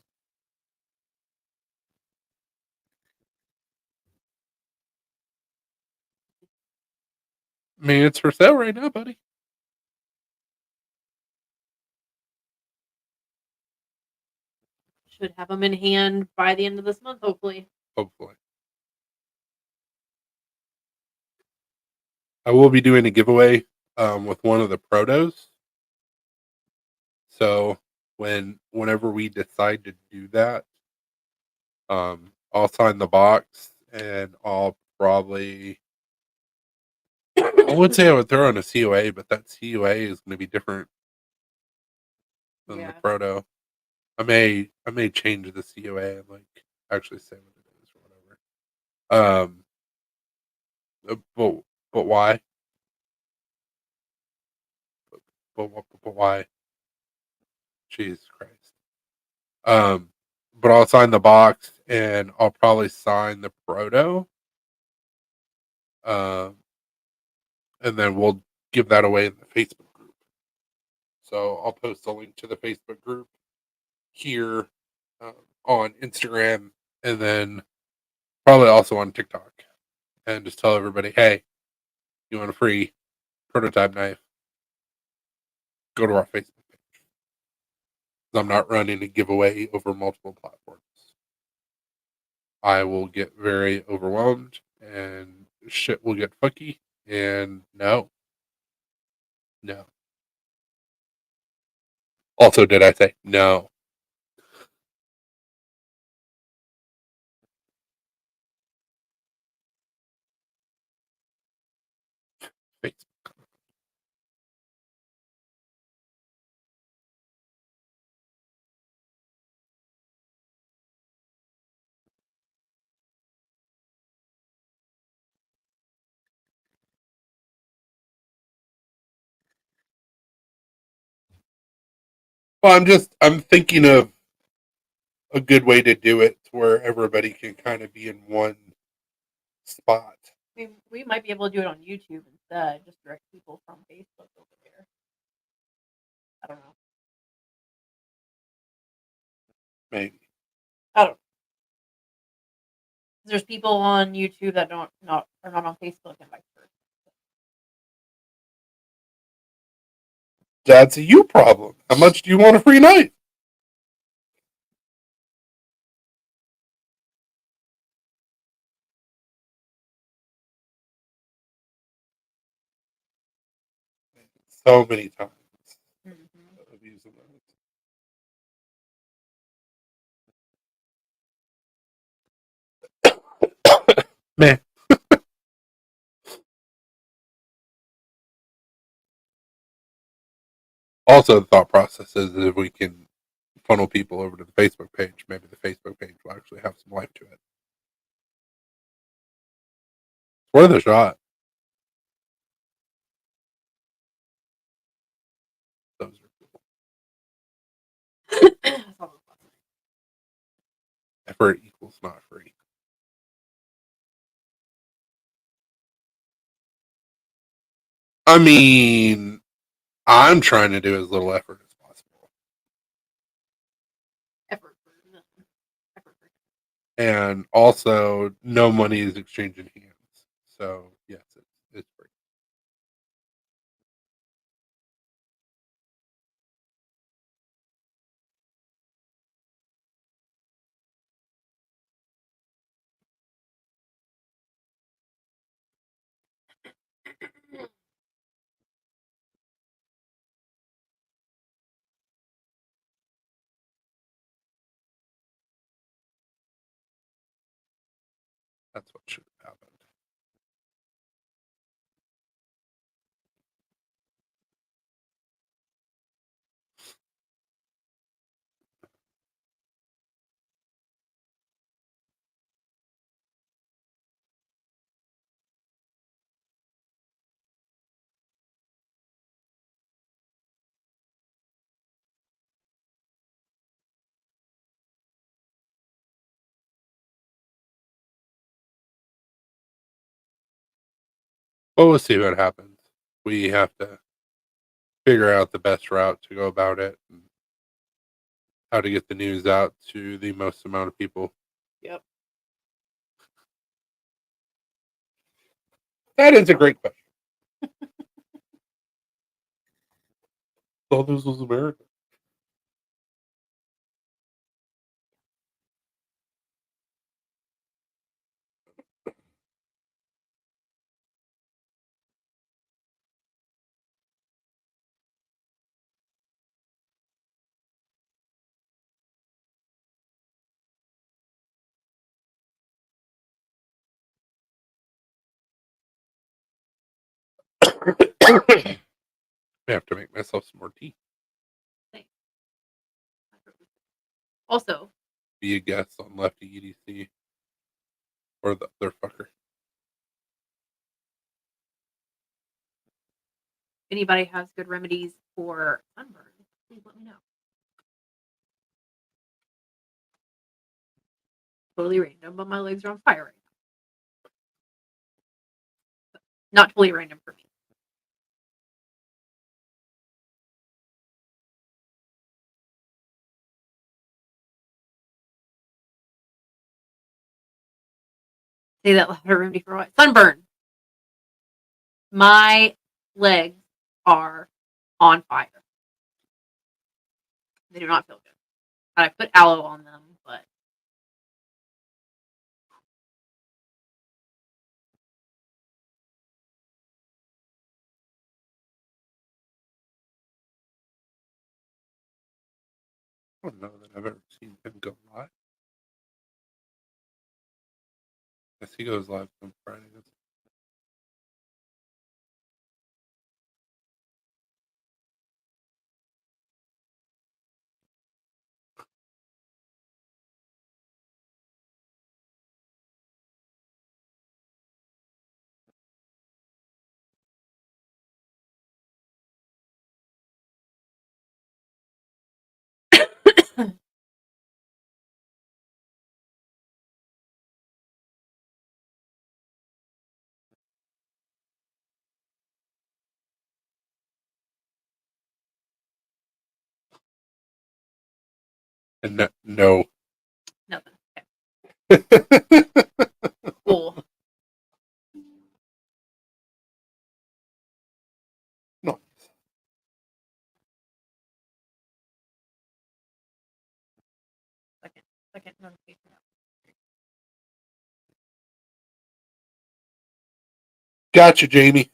mean, it's for sale right now, buddy. Should have them in hand by the end of this month, hopefully. Hopefully. I will be doing a giveaway with one of the protos. So whenever we decide to do that, I'll sign the box and I'll probably I would say I would throw in a COA, but that COA is going to be different than the proto. I may change the COA and like actually say what it is or whatever. But why? But why? Jesus Christ. But I'll sign the box and I'll probably sign the proto. Um, and then we'll give that away in the Facebook group. So I'll post a link to the Facebook group here on Instagram and then probably also on TikTok and just tell everybody, hey, you want a free prototype knife? Go to our Facebook page. I'm not running a giveaway over multiple platforms. I will get very overwhelmed and shit will get fucky. And no. Also, did I say no? Facebook. Well, I'm thinking of a good way to do it where everybody can kind of be in one spot. We might be able to do it on YouTube instead. Just direct people from Facebook over there. I don't know. Maybe. I don't know. There's people on YouTube that are not on Facebook and vice versa. That's a you problem. How much do you want a free knife? So many times of using that. Man. Also, the thought process is if we can funnel people over to the Facebook page, maybe the Facebook page will actually have some life to it. It's worth a shot. Those are cool. Effort equals not free. I mean, I'm trying to do as little effort as possible. Effort. And also, no money is exchanging hands. So, yes, it's free. That's what should have happened. Well, we'll see what happens. We have to figure out the best route to go about it and how to get the news out to the most amount of people. Yep. That is a great question. Thought this was America. I have to make myself some more tea. Thanks. Also, Be a guest on Lefty EDC or the other fucker. if anybody has good remedies for sunburn, please let me know. Totally random, but my legs are on fire right now. Not totally random for me. Say that louder, remedy for what? Sunburn. My legs are on fire. They do not feel good. I put aloe on them, but I don't know that I've ever seen him go live. I guess he goes live on Friday. And no. nothing. Okay. Cool. No. Second notification. Gotcha, Jamie.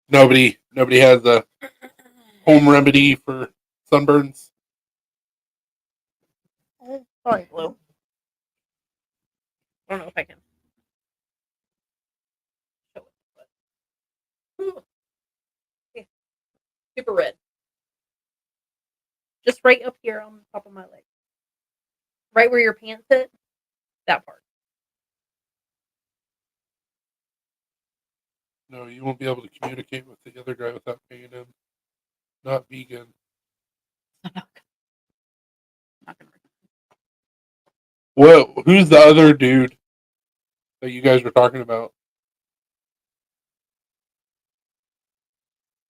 Nobody has a home remedy for sunburns. Sorry, Blue. I don't know if I can show it, but ooh, yeah, super red. Just right up here on the top of my leg. Right where your pants hit. That part. No, you won't be able to communicate with the other guy without paying him. Not vegan. Not gonna What? Who's the other dude that you guys were talking about?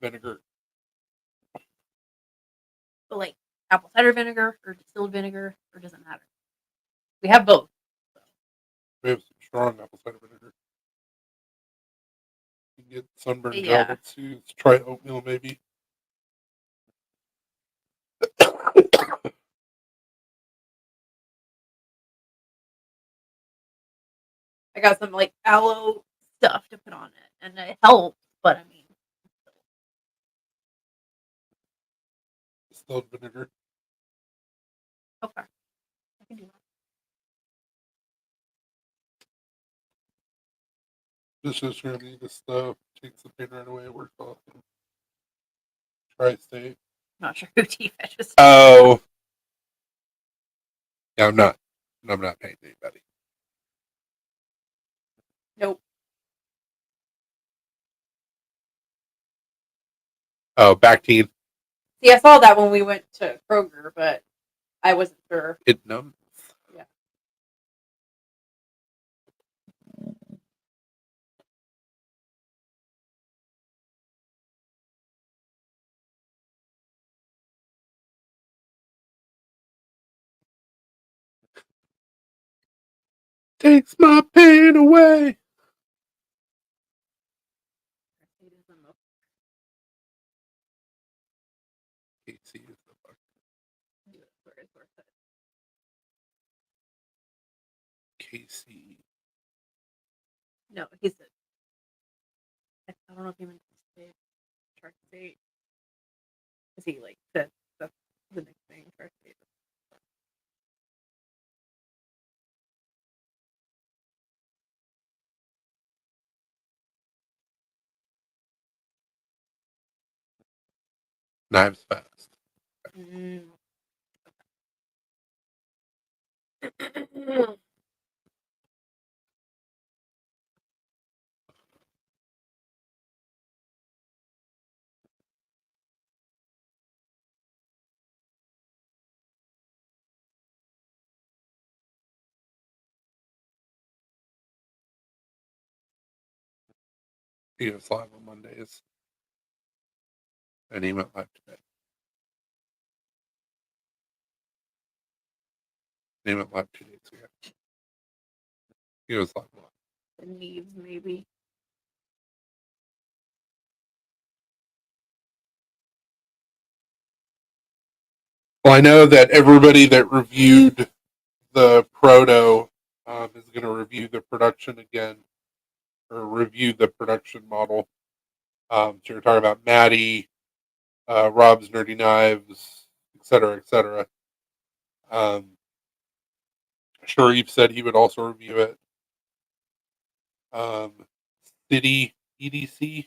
Vinegar. But like apple cider vinegar or distilled vinegar, or doesn't matter. We have both. We have some strong apple cider vinegar. You can get sunburn Yeah. tablets too. Let's try oatmeal maybe. I got some like aloe stuff to put on it, and it helps. But I mean, Distilled vinegar. okay, I can do that. This is going to be the stuff. Takes the pain right away. It works awesome. Tri-state. Not sure who tea fetches. Oh. Yeah, I'm not paying anybody. Nope. Oh, back teeth. See, I saw that when we went to Kroger, but I wasn't sure. It numbs. Yeah. Takes my pain away. Casey is the fuck. Casey. No, he said. I don't know if he meant to say Shark State. Because he like said that's the next thing, Shark State. Knives fast. Mm. He goes live on Mondays. And he went live today. He went live 2 days ago. He goes live. The Neves, maybe. Well, I know that everybody that reviewed the proto is going to review the production again, or review the production model. So you're talking about Maddie, Rob's Nerdy Knives, etc., etc. Sharif said he would also review it. City EDC.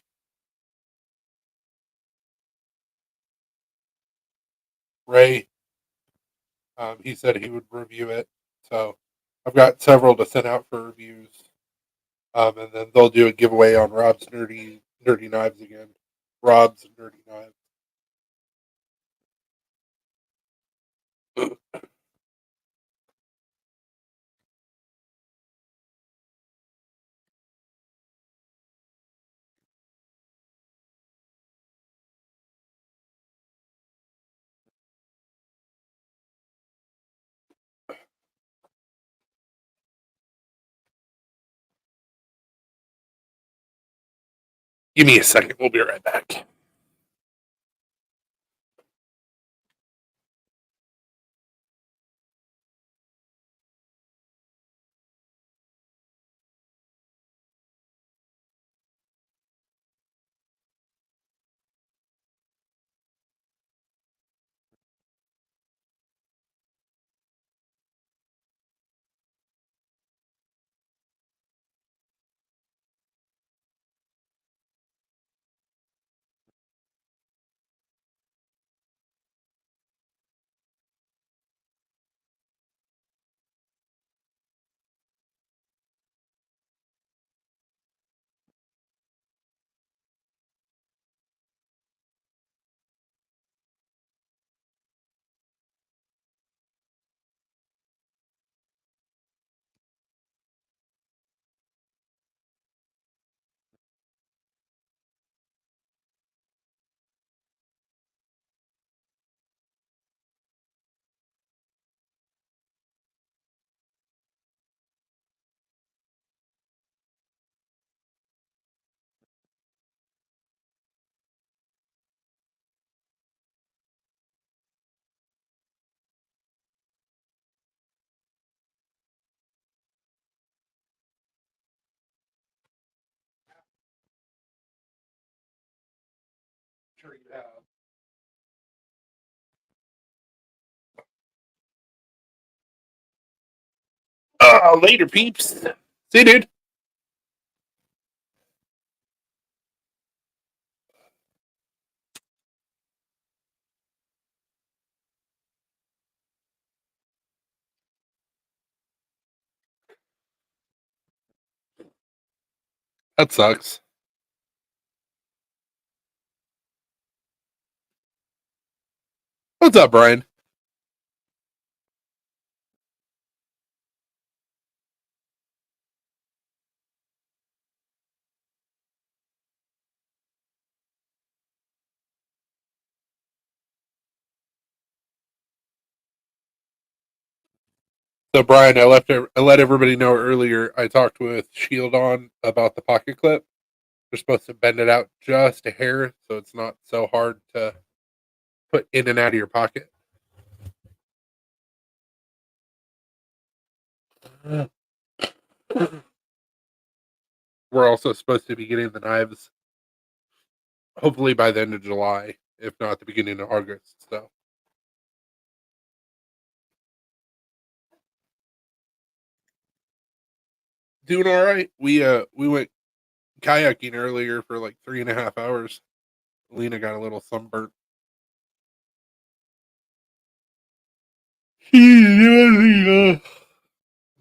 Ray, he said he would review it. So I've got several to send out for reviews. And then they'll do a giveaway on Rob's Nerdy Knives again. Rob's Nerdy Knives. Give me a second. We'll be right back. Sure you have. Later, peeps. See, dude. That sucks. What's up, Brian? So, Brian, I let everybody know earlier. I talked with Shield on about the pocket clip. They're supposed to bend it out just a hair, so it's not so hard to put in and out of your pocket. We're also supposed to be getting the knives hopefully by the end of July, if not the beginning of August. So, doing all right. We went kayaking earlier for like 3.5 hours. Lena got a little sunburnt.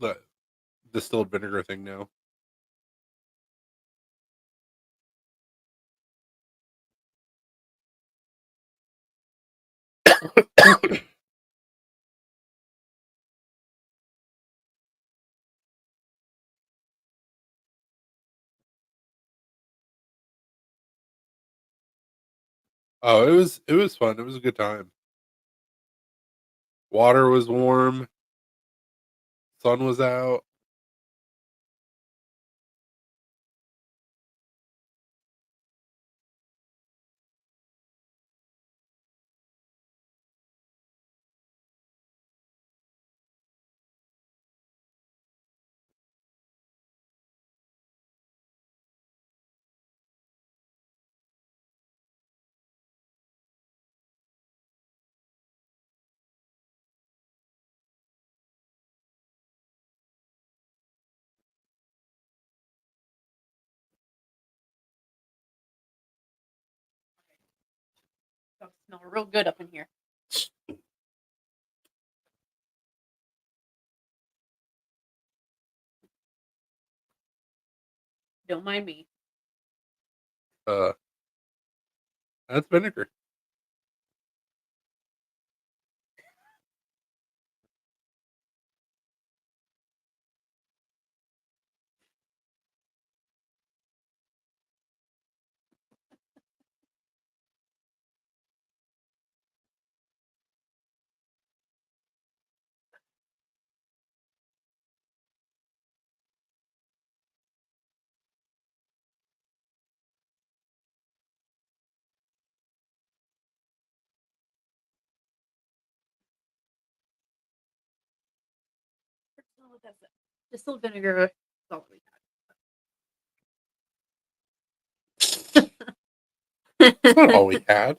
The distilled vinegar thing now. Oh, it was fun. It was a good time. Water was warm. Sun was out. It smells real good up in here. Don't mind me. Uh, that's vinegar. Distilled vinegar is all we That's not all had. we had.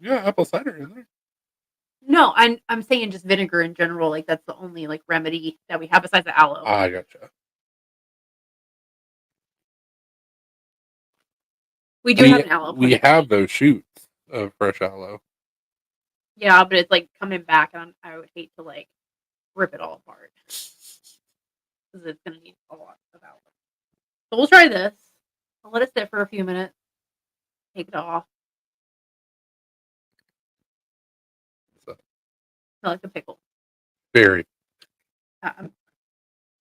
Yeah, apple cider in there. No, I'm saying just vinegar in general. Like that's the only like remedy that we have besides the aloe. Ah, I gotcha. We do have an aloe We plant. have those shoots of fresh aloe. Yeah, but it's like coming back, and I would hate to like rip it all apart because it's gonna need a lot of aloe. So we'll try this. I'll let it sit for a few minutes. Take it off. So, Smell like a pickle. very. I'm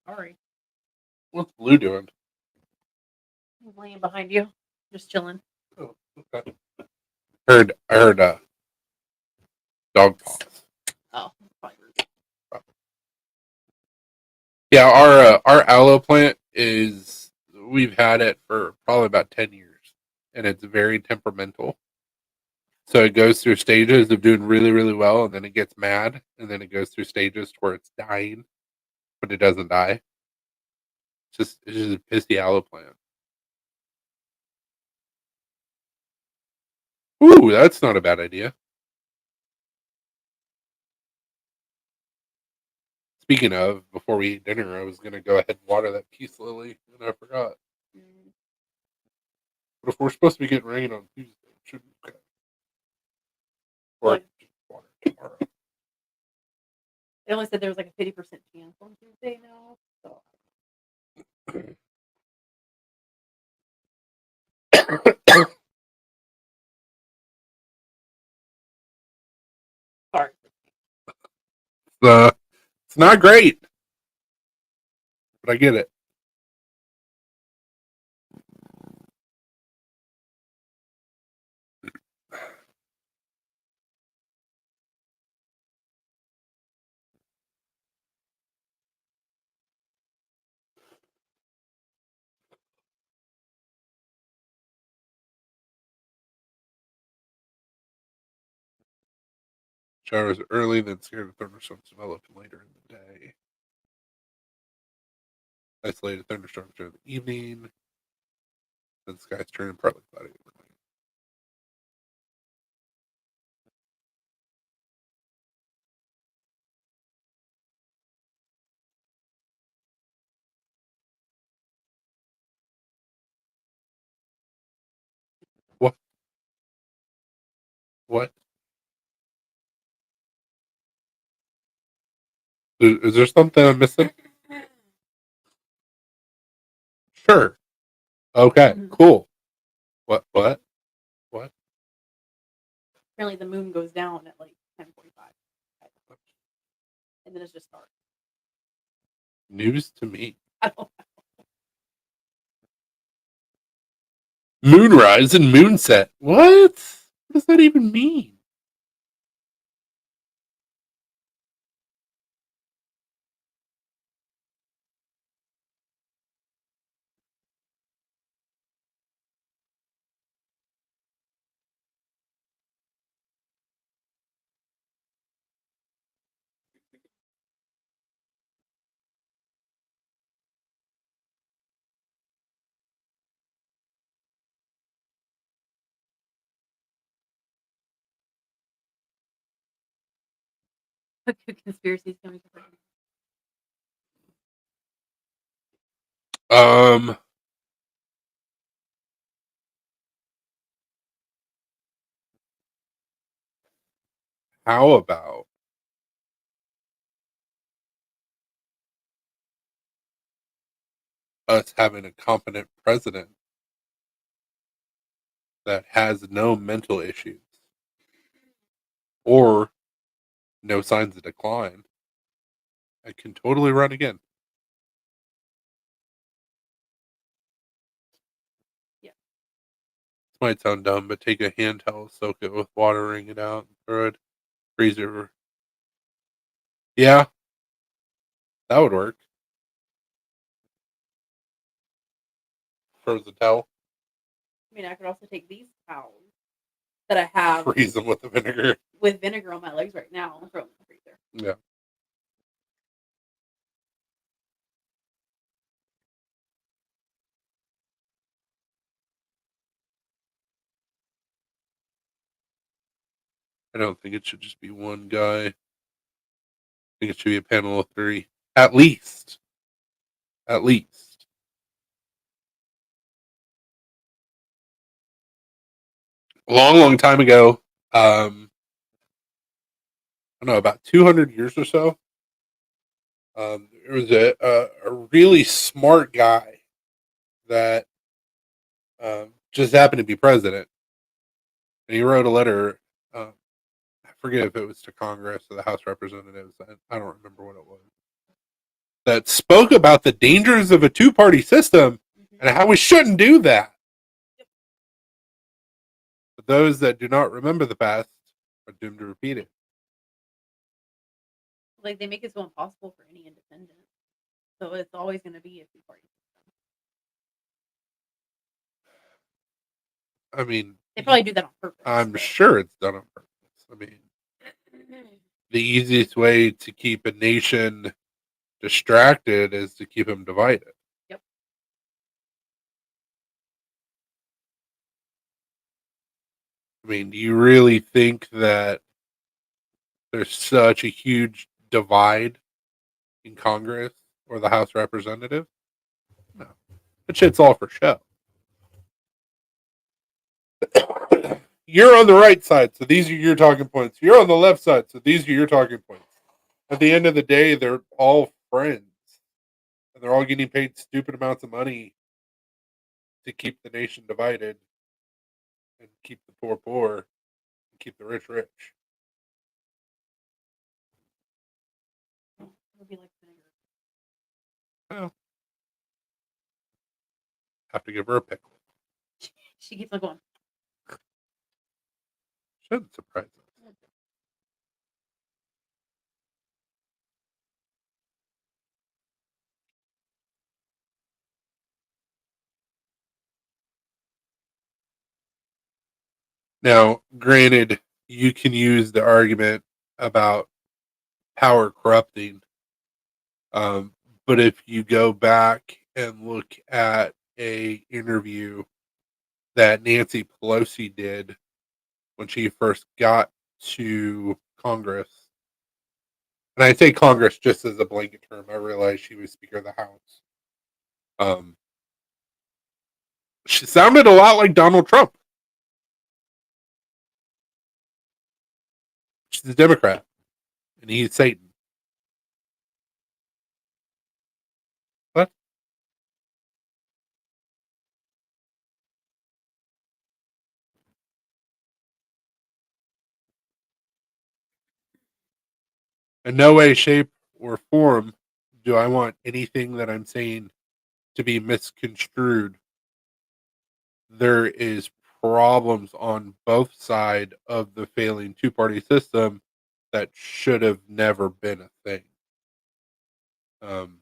sorry. What's Blue doing? He's laying behind you, just chilling. Oh, okay. I heard dog paws. Oh, probably Yeah, our aloe plant is we've had it for probably about 10 years, and it's very temperamental. So it goes through stages of doing really, really well, and then it gets mad, and then it goes through stages where it's dying, but it doesn't die. It's just a pissy aloe plant. Ooh, that's not a bad idea. Speaking of, before we eat dinner, I was gonna go ahead and water that peace lily, and I forgot. But if we're supposed to be getting rain on Tuesday, it should be okay. Or Like, just water it tomorrow. they only said there was like a 50% chance on Tuesday now. So It's not great, but I get it. Showers early, then scared of thunderstorms developing later in the day. Isolated thunderstorms during the evening. Then skies turning partly cloudy overnight. What? What? Is there something I'm missing? Sure. Okay. Mhm. Cool. What? What? What? Apparently, the moon goes down at like 10:45, and then it's just dark. News to me. I don't know. Moonrise and moonset. What? What does that even mean? Conspiracies coming to fruition. Um. How about us having a competent president that has no mental issues or no signs of decline? I can totally run again. Yeah. This might sound dumb, but take a hand towel, soak it with water, wring it out, and throw it, freeze it. Yeah, that would work. Froze the towel, I mean, I could also take these towels that I have freeze them with the vinegar. with vinegar on my legs right now and throw them in the freezer. Yeah. I don't think it should just be one guy. I think it should be a panel of three. At least. At least. A long, long time ago, I don't know, about 200 years or so, there was a really smart guy that just happened to be president. And he wrote a letter. I forget if it was to Congress or the House of Representatives. I don't remember what it was. That spoke about the dangers of a two-party system and how we shouldn't do that. But those that do not remember the past are doomed to repeat it. Like they make it so impossible for any independent, so it's always going to be a two-party system. I mean, They probably do that on purpose. I'm sure it's done on purpose. I mean, the easiest way to keep a nation distracted is to keep them divided. Yep. I mean, do you really think that there's such a huge divide in Congress or the House of Representatives? No. That shit's all for show. You're on the right side, so these are your talking points. You're on the left side, so these are your talking points. At the end of the day, they're all friends. And they're all getting paid stupid amounts of money to keep the nation divided and keep the poor poor and keep the rich rich. Well, have to give her a pickle. She keeps on going. Shouldn't surprise us. Now, granted, you can use the argument about power corrupting, um, but if you go back and look at a interview that Nancy Pelosi did when she first got to Congress, and I say Congress just as a blanket term, I realize she was Speaker of the House. Um, she sounded a lot like Donald Trump. She's a Democrat, and he's Satan. What? In no way, shape, or form do I want anything that I'm saying to be misconstrued. There is problems on both sides of the failing two-party system that should have never been a thing. Um,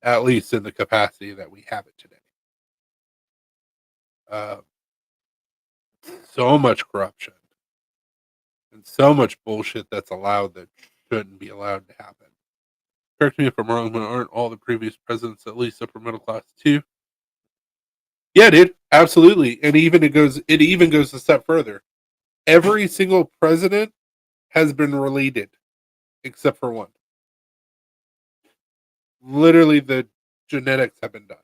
at least in the capacity that we have it today. Uh, so much corruption and so much bullshit that's allowed that shouldn't be allowed to happen. Correct me if I'm wrong, but aren't all the previous presidents at least upper middle class too? Yeah, dude, absolutely. And it even goes a step further. Every single president has been related, except for one. Literally, the genetics have been done.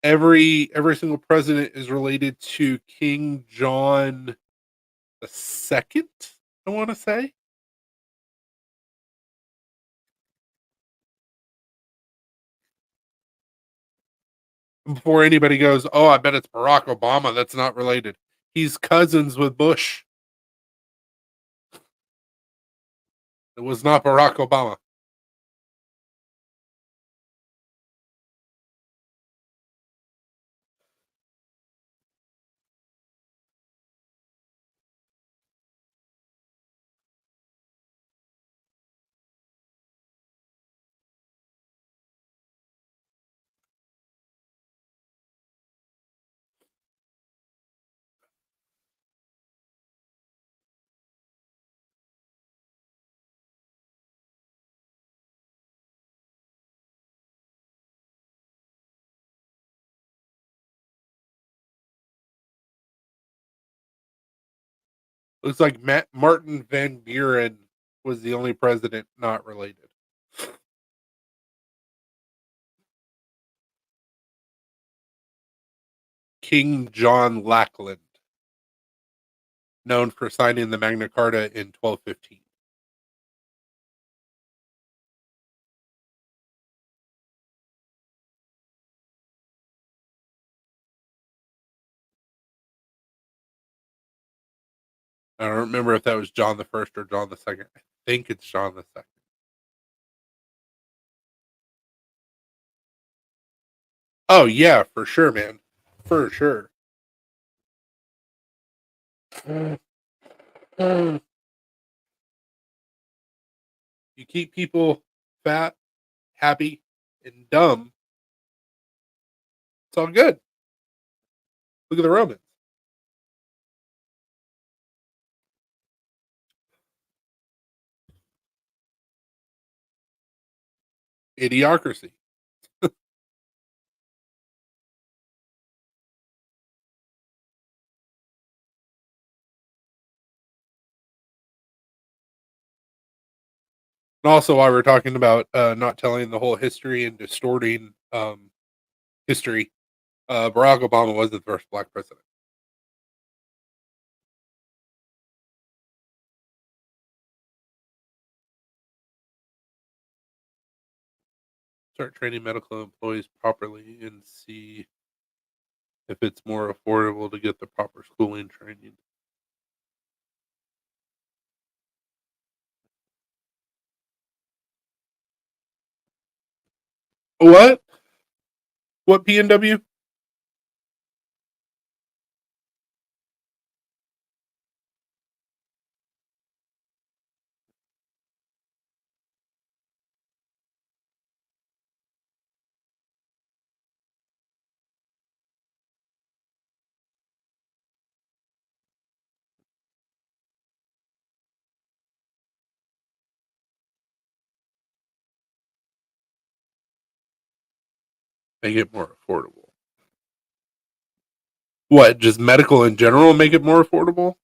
Every single president is related to King John the Second. I want to say. Before anybody goes, oh, I bet it's Barack Obama. That's not related. He's cousins with Bush. It was not Barack Obama. Looks like Martin Van Buren was the only president not related. King John Lackland, known for signing the Magna Carta in 1215. I don't remember if that was John the First or John the Second. I think it's John the Second. Oh yeah, for sure, man, for sure. You keep people fat, happy, and dumb. It's all good. Look at the Romans. Idiocracy. And also, while we're talking about not telling the whole history and distorting history, Barack Obama was the first black president. Start training medical employees properly and see if it's more affordable to get the proper schooling training. What? What PNW? Make it more affordable. What? Just medical in general make it more affordable?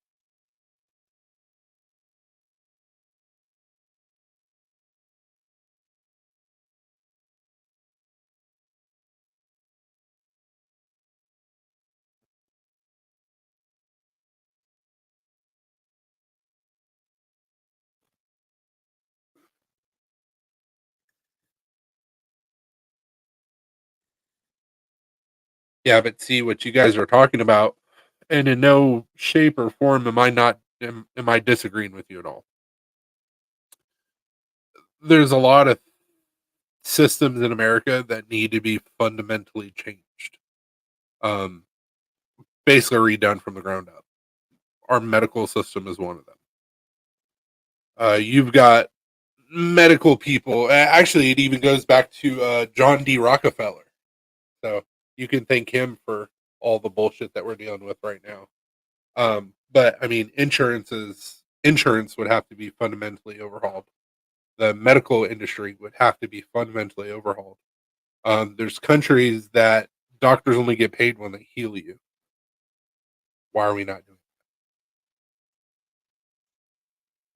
Yeah, but see what you guys are talking about, and in no shape or form am I disagreeing with you at all. There's a lot of systems in America that need to be fundamentally changed. Um, Basically redone from the ground up. Our medical system is one of them. You've got medical people. Actually, it even goes back to John D. Rockefeller. So you can thank him for all the bullshit that we're dealing with right now. But I mean, insurance would have to be fundamentally overhauled. The medical industry would have to be fundamentally overhauled. There's countries that doctors only get paid when they heal you. Why are we not doing?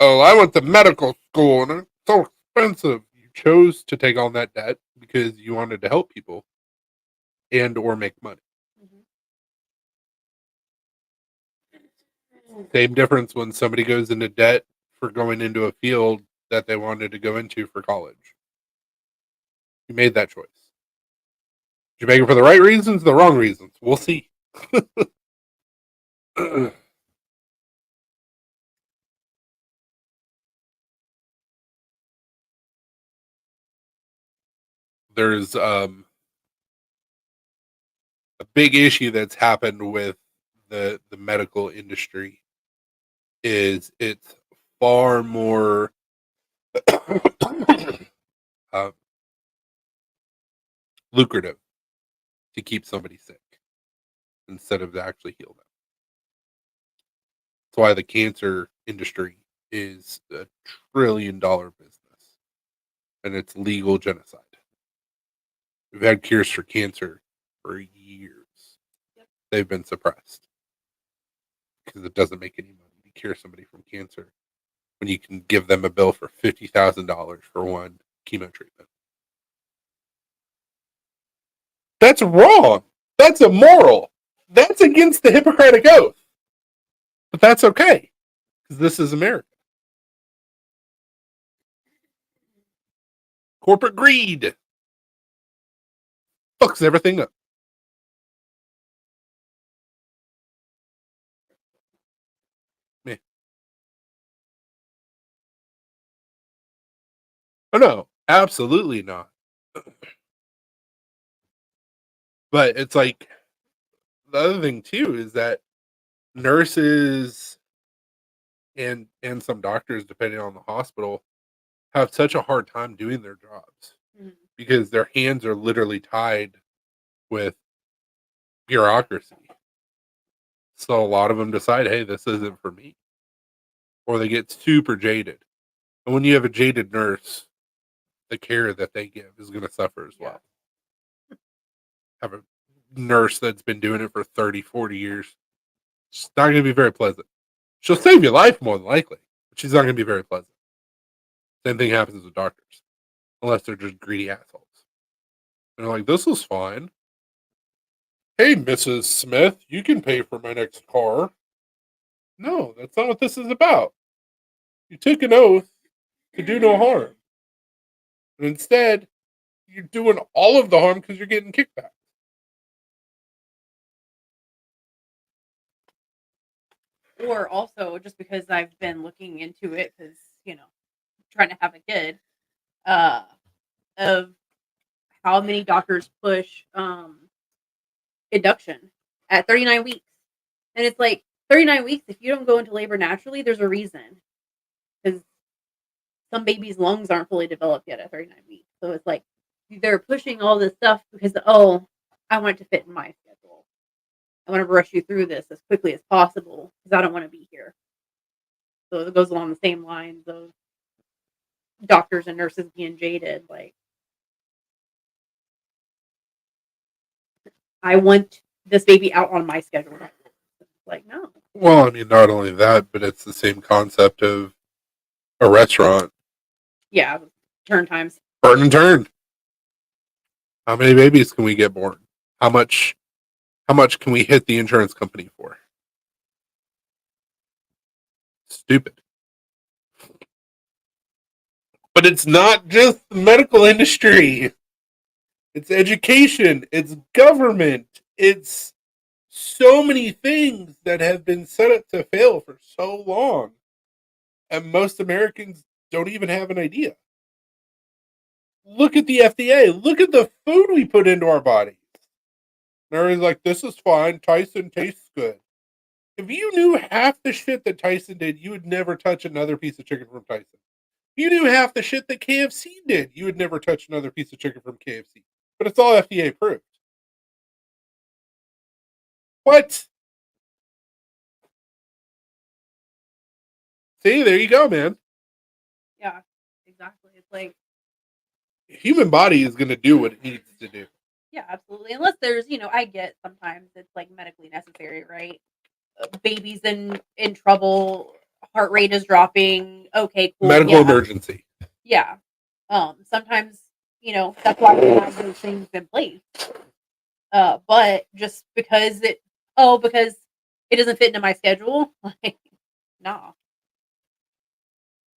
Oh, I went to medical school and it's so expensive. You chose to take on that debt because you wanted to help people and or make money. Same difference when somebody goes into debt for going into a field that they wanted to go into for college. You made that choice. Did you make it for the right reasons, the wrong reasons? We'll see. There's a big issue that's happened with the medical industry is it's far more uh, lucrative to keep somebody sick instead of to actually heal them. That's why the cancer industry is $1 trillion business and it's legal genocide. We've had cures for cancer for years. Yep. They've been suppressed because it doesn't make any money to cure somebody from cancer when you can give them a bill for $50,000 for one chemo treatment. That's wrong. That's immoral. That's against the Hippocratic Oath. But that's okay because this is America. Corporate greed fucks everything up. Yeah. Oh no, absolutely not. But it's like the other thing too is that nurses and some doctors, depending on the hospital, have such a hard time doing their jobs because their hands are literally tied with bureaucracy. So a lot of them decide, hey, this isn't for me. Or they get super jaded. And when you have a jaded nurse, the care that they give is going to suffer as well. Have a nurse that's been doing it for 30, 40 years. It's not going to be very pleasant. She'll save your life more than likely, but she's not going to be very pleasant. Same thing happens with doctors, unless they're just greedy assholes. And they're like, this is fine. Hey, Mrs. Smith, you can pay for my next car. No, that's not what this is about. You took an oath to do no harm. And instead, you're doing all of the harm because you're getting kickback. Or also, just because I've been looking into it, because trying to have a kid, of how how many doctors push induction at 39 weeks. And it's like 39 weeks, if you don't go into labor naturally, there's a reason. Because some babies' lungs aren't fully developed yet at 39 weeks. So it's like they're pushing all this stuff because, oh, I want it to fit in my schedule. I want to rush you through this as quickly as possible because I don't want to be here. So it goes along the same lines of doctors and nurses being jaded. Like, I want this baby out on my schedule. Like, no. Well, I mean, not only that, but it's the same concept of a restaurant. Yeah, turn times. Burn and turn. How many babies can we get born? How much can we hit the insurance company for? Stupid. But it's not just the medical industry. It's education. It's government. It's so many things that have been set up to fail for so long. And most Americans don't even have an idea. Look at the FDA. Look at the food we put into our bodies. And everybody's like, this is fine. Tyson tastes good. If you knew half the shit that Tyson did, you would never touch another piece of chicken from Tyson. If you knew half the shit that KFC did, you would never touch another piece of chicken from KFC. But it's all FDA approved. What? See, there you go, man. Yeah, exactly. It's like, The human body is going to do what it needs to do. yeah, absolutely. Unless there's, I get sometimes it's like medically necessary, right? Baby's in trouble, heart rate is dropping. Okay, cool. Medical emergency. Yeah. Sometimes, that's why we have those things in place. But just because it doesn't fit into my schedule, like, nah.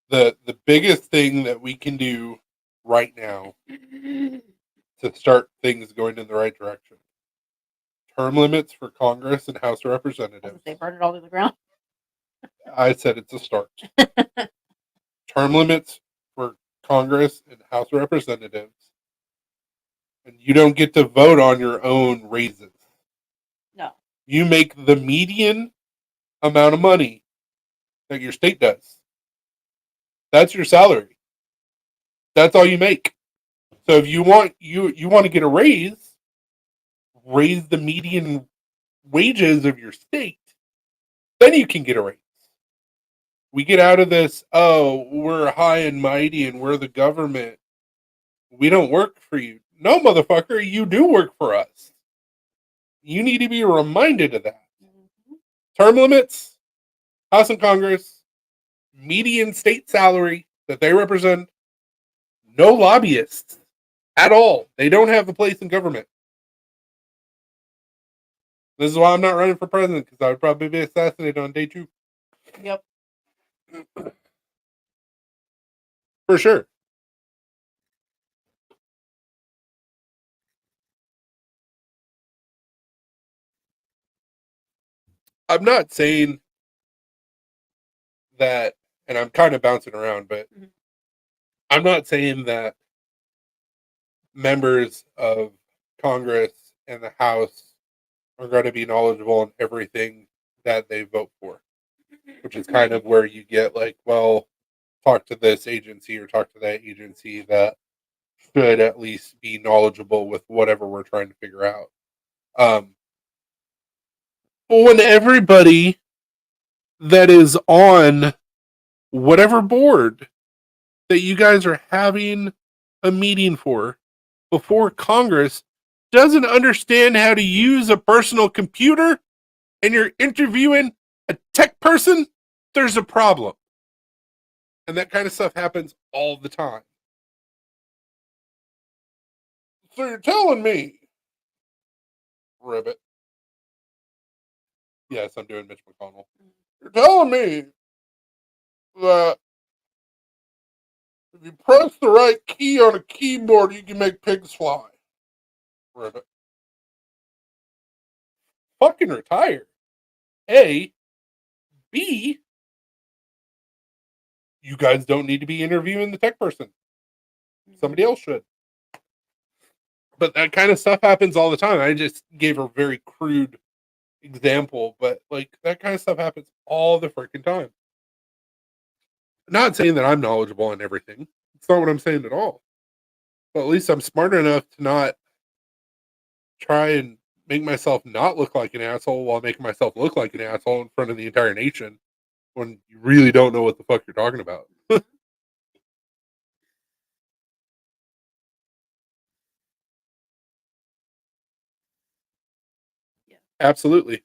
The biggest thing that we can do right now to start things going in the right direction. Term limits for Congress and House of Representatives. They burn it all to the ground. I said it's a start. Term limits for Congress and House of Representatives. And you don't get to vote on your own raises. No. You make the median amount of money that your state does. That's your salary. That's all you make. So if you want to get a raise the median wages of your state, then you can get a raise. We get out of this, oh, we're high and mighty and we're the government. We don't work for you. No, motherfucker, you do work for us. You need to be reminded of that. Mm-hmm. Term limits, House and Congress, median state salary that they represent, no lobbyists at all. They don't have a place in government. This is why I'm not running for president, because I would probably be assassinated on day 2. Yep. For sure. I'm not saying that, and I'm kind of bouncing around, but I'm not saying that members of Congress and the House are going to be knowledgeable in everything that they vote for, which is kind of where you get like, well, talk to this agency or talk to that agency that should at least be knowledgeable with whatever we're trying to figure out. But when everybody that is on whatever board that you guys are having a meeting for before Congress doesn't understand how to use a personal computer and you're interviewing a tech person, there's a problem. And that kind of stuff happens all the time. So you're telling me, Ribbit. Yes, I'm doing Mitch McConnell. You're telling me that if you press the right key on a keyboard, you can make pigs fly. Ribbit. Fucking retire. A. B. You guys don't need to be interviewing the tech person. Somebody else should. But that kind of stuff happens all the time. I just gave a very crude example, but like that kind of stuff happens all the freaking time. Not saying that I'm knowledgeable on everything. It's not what I'm saying at all. But at least I'm smart enough to not try and make myself not look like an asshole while making myself look like an asshole in front of the entire nation when you really don't know what the fuck you're talking about. Yeah. Absolutely.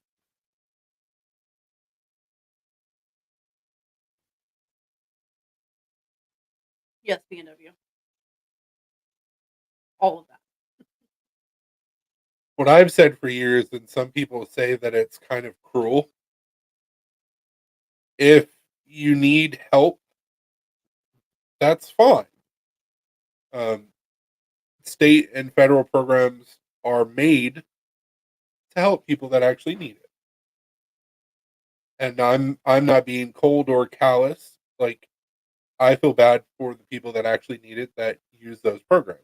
Yes, B&W. All of that. What I've said for years, and some people say that it's kind of cruel. If you need help, that's fine. Um, State and federal programs are made to help people that actually need it. And I'm not being cold or callous. Like I feel bad for the people that actually need it that use those programs.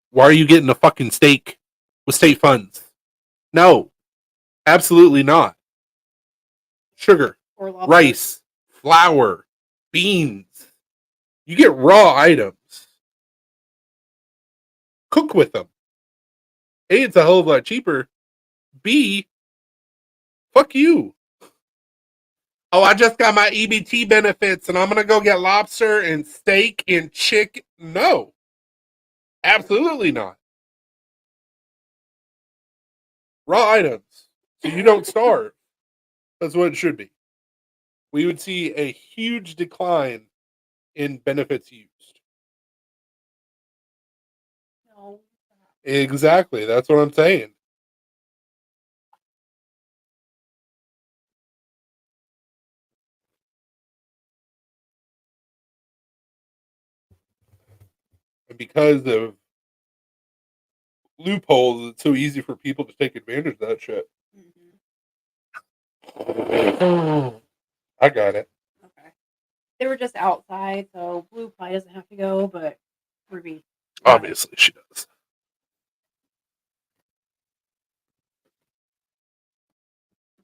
Why are you getting a fucking steak with state funds? No, absolutely not. Sugar, Or lobster. rice, flour, beans. You get raw items. Cook with them. A, it's a hell of a lot cheaper. B, fuck you. Oh, I just got my EBT benefits and I'm going to go get lobster and steak and chicken. No, absolutely not. Raw items. So you don't starve. That's what it should be. We would see a huge decline in benefits used. No. Exactly. That's what I'm saying. And because of loopholes, it's so easy for people to take advantage of that shit. I got it. Okay. They were just outside, so Blue probably doesn't have to go, but Ruby. Obviously, she does.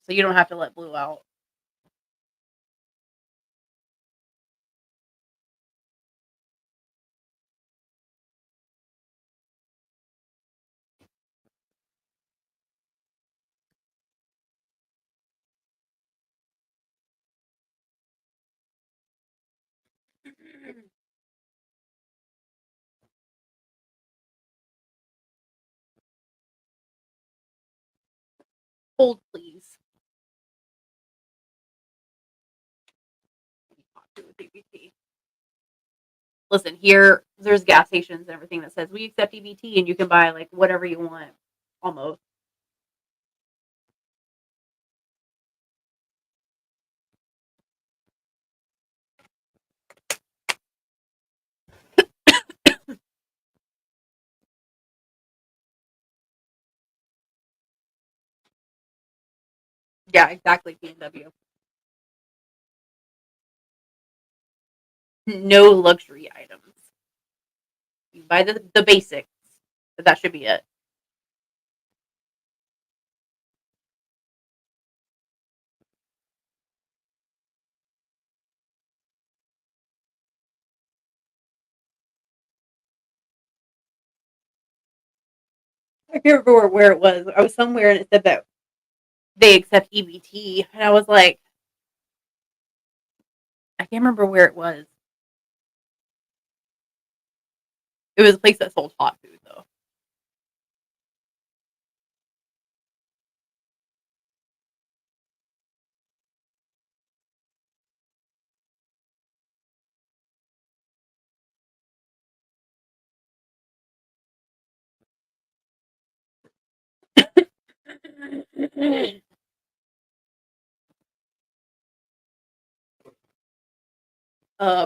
So you don't have to let Blue out. Hold, please. Listen, here there's gas stations and everything that says we accept EBT and you can buy like whatever you want, almost. Yeah, exactly. B&W. No luxury items. You buy the basics, but that should be it. I can't remember where it was. I was somewhere and it said that they accept EBT, and I was like, I can't remember where it was. It was a place that sold hot food, though.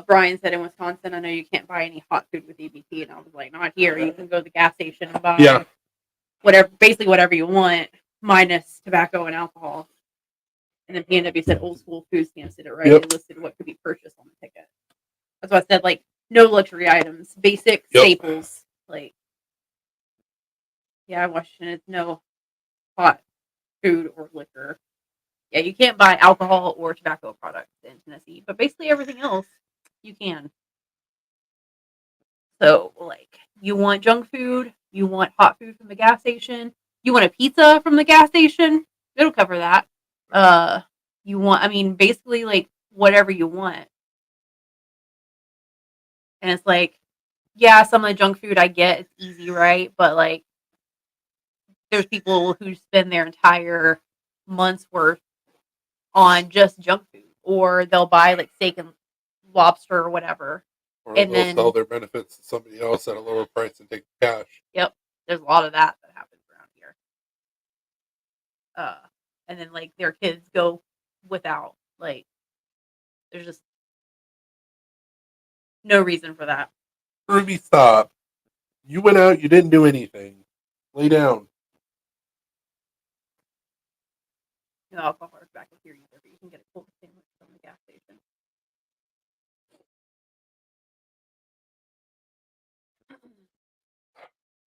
Brian said in Wisconsin, I know you can't buy any hot food with EBT, and I was like, not here. You can go to the gas station and buy whatever, basically whatever you want, minus tobacco and alcohol. And then B&W said old school food stamps did it right. Yep. They listed what could be purchased on the ticket. That's why I said like no luxury items, basic staples, like Yeah, Washington is no hot food or liquor. Yeah, you can't buy alcohol or tobacco products in Tennessee, but basically everything else you can. So, like, you want junk food, you want hot food from the gas station, you want a pizza from the gas station, it'll cover that. Uh, you want, I mean, basically, like, whatever you want. And it's like, yeah, some of the junk food I get, it's easy, right? But, like, there's people who spend their entire month's worth on just junk food, or they'll buy, like, steak and lobster or whatever. Or And they'll sell then, their benefits to somebody else at a lower price and take the cash. yep, there's a lot of that happens around here. Uh, and then like their kids go without. Like there's just no reason for that. Ruby, stop. You went out, you didn't do anything. Lay down. No alcohol is back up here either, but you can get a cold sandwich from the gas station.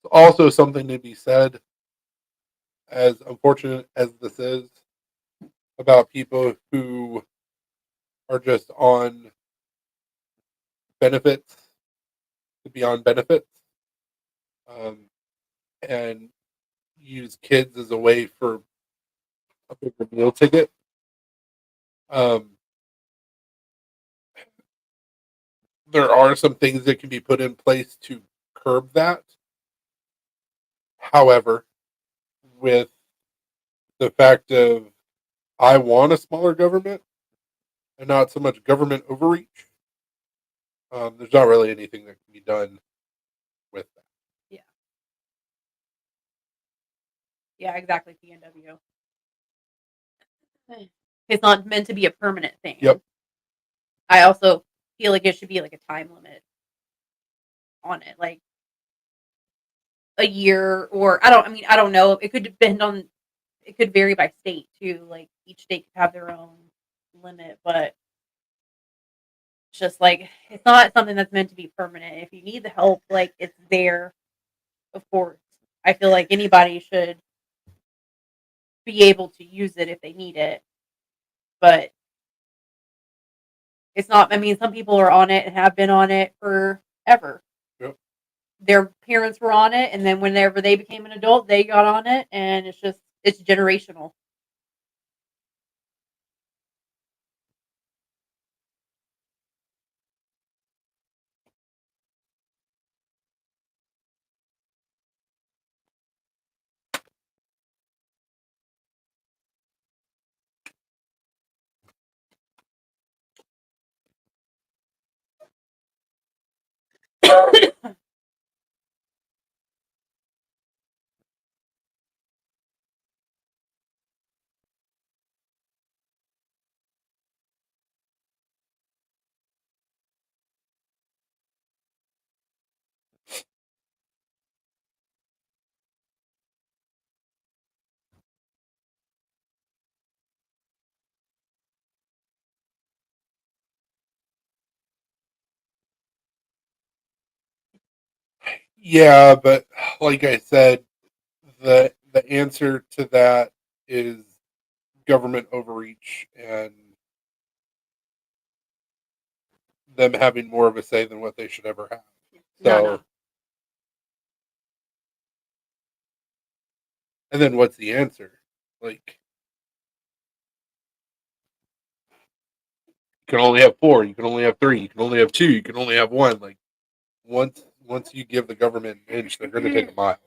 It's also something to be said, as unfortunate as this is, about people who are just on benefits to be on benefits, um, and use kids as a way for a bigger meal ticket. Um, there are some things that can be put in place to curb that. However, with the fact of I want a smaller government and not so much government overreach, there's not really anything that can be done with that. Yeah. Yeah, exactly. PNW. It's not meant to be a permanent thing. Yep. I also feel like it should be like a time limit on it, like a year or I don't. I mean, I don't know. It could depend on. It could vary by state too. Like each state could have their own limit, but it's just like it's not something that's meant to be permanent. If you need the help, like it's there, of course. I feel like anybody should be able to use it if they need it, but it's not. I mean, some people are on it and have been on it forever. Yep. Their parents were on it, and then whenever they became an adult, they got on it, and it's generational. Yeah, but like I said, the answer to that is government overreach and them having more of a say than what they should ever have. No, So, no. and then what's the answer? Like, you can only have four, you can only have three, you can only have two, you can only have one. Like, once you give the government an inch, they're going to take a mile.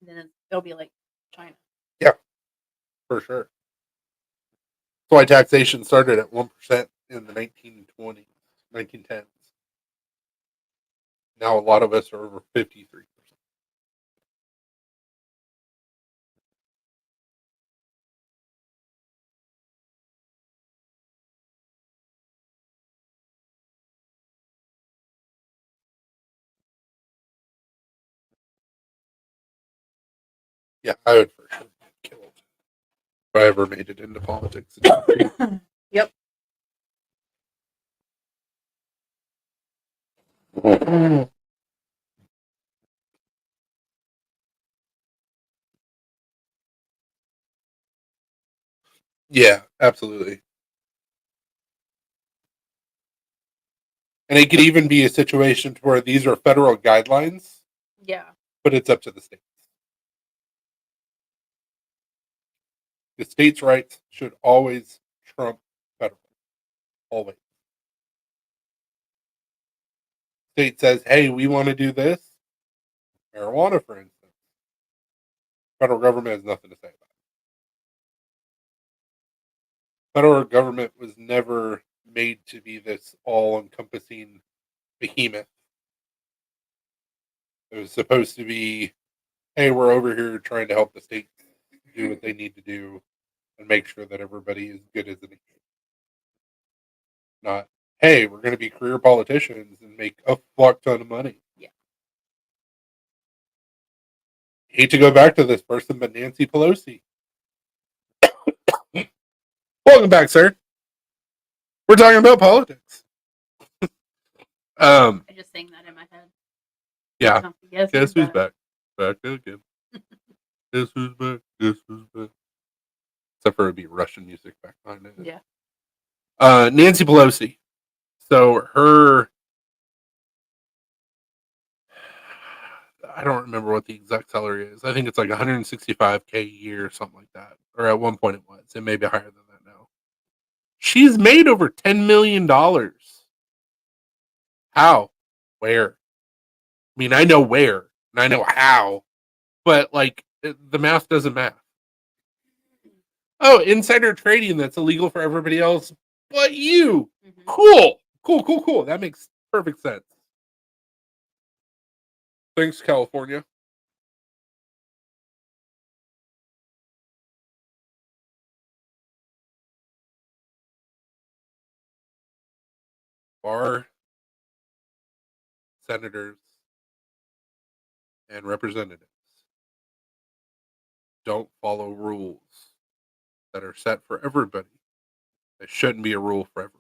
Then they'll be like China. Yeah, for sure. That's why taxation started at 1% in the 1920s, 1910s. Now a lot of us are over 53%. Yeah, I would for sure get killed if I ever made it into politics. Yep. Yeah, absolutely. And it could even be a situation where these are federal guidelines, Yeah. but it's up to the states. The states' rights should always trump federal. Always. State says, hey, we want to do this. Marijuana, for instance. Federal government has nothing to say about it. Federal government was never made to be this all-encompassing behemoth. It was supposed to be, hey, we're over here trying to help the states do what they need to do and make sure that everybody is good as an not, hey, we're going to be career politicians and make a fuck ton of money. Yeah. Hate to go back to this person, but Nancy Pelosi. Welcome back, sir. We're talking about politics. I just sang that in my head. Yeah. Guess who's back? Back again. Guess who's back? Guess who's back? Except for it'd be Russian music back behind it. Yeah. Nancy Pelosi. So her, I don't remember what the exact salary is. I think it's like 165K a year or something like that. Or at one point it was. It may be higher than that now. She's made over $10 million. How? Where? I mean, I know where and I know how, but like the math doesn't math. Oh, insider trading that's illegal for everybody else but you. Mm-hmm. Cool. That makes perfect sense. Thanks, California. Our senators and representatives don't follow rules that are set for everybody. It shouldn't be a rule for everybody.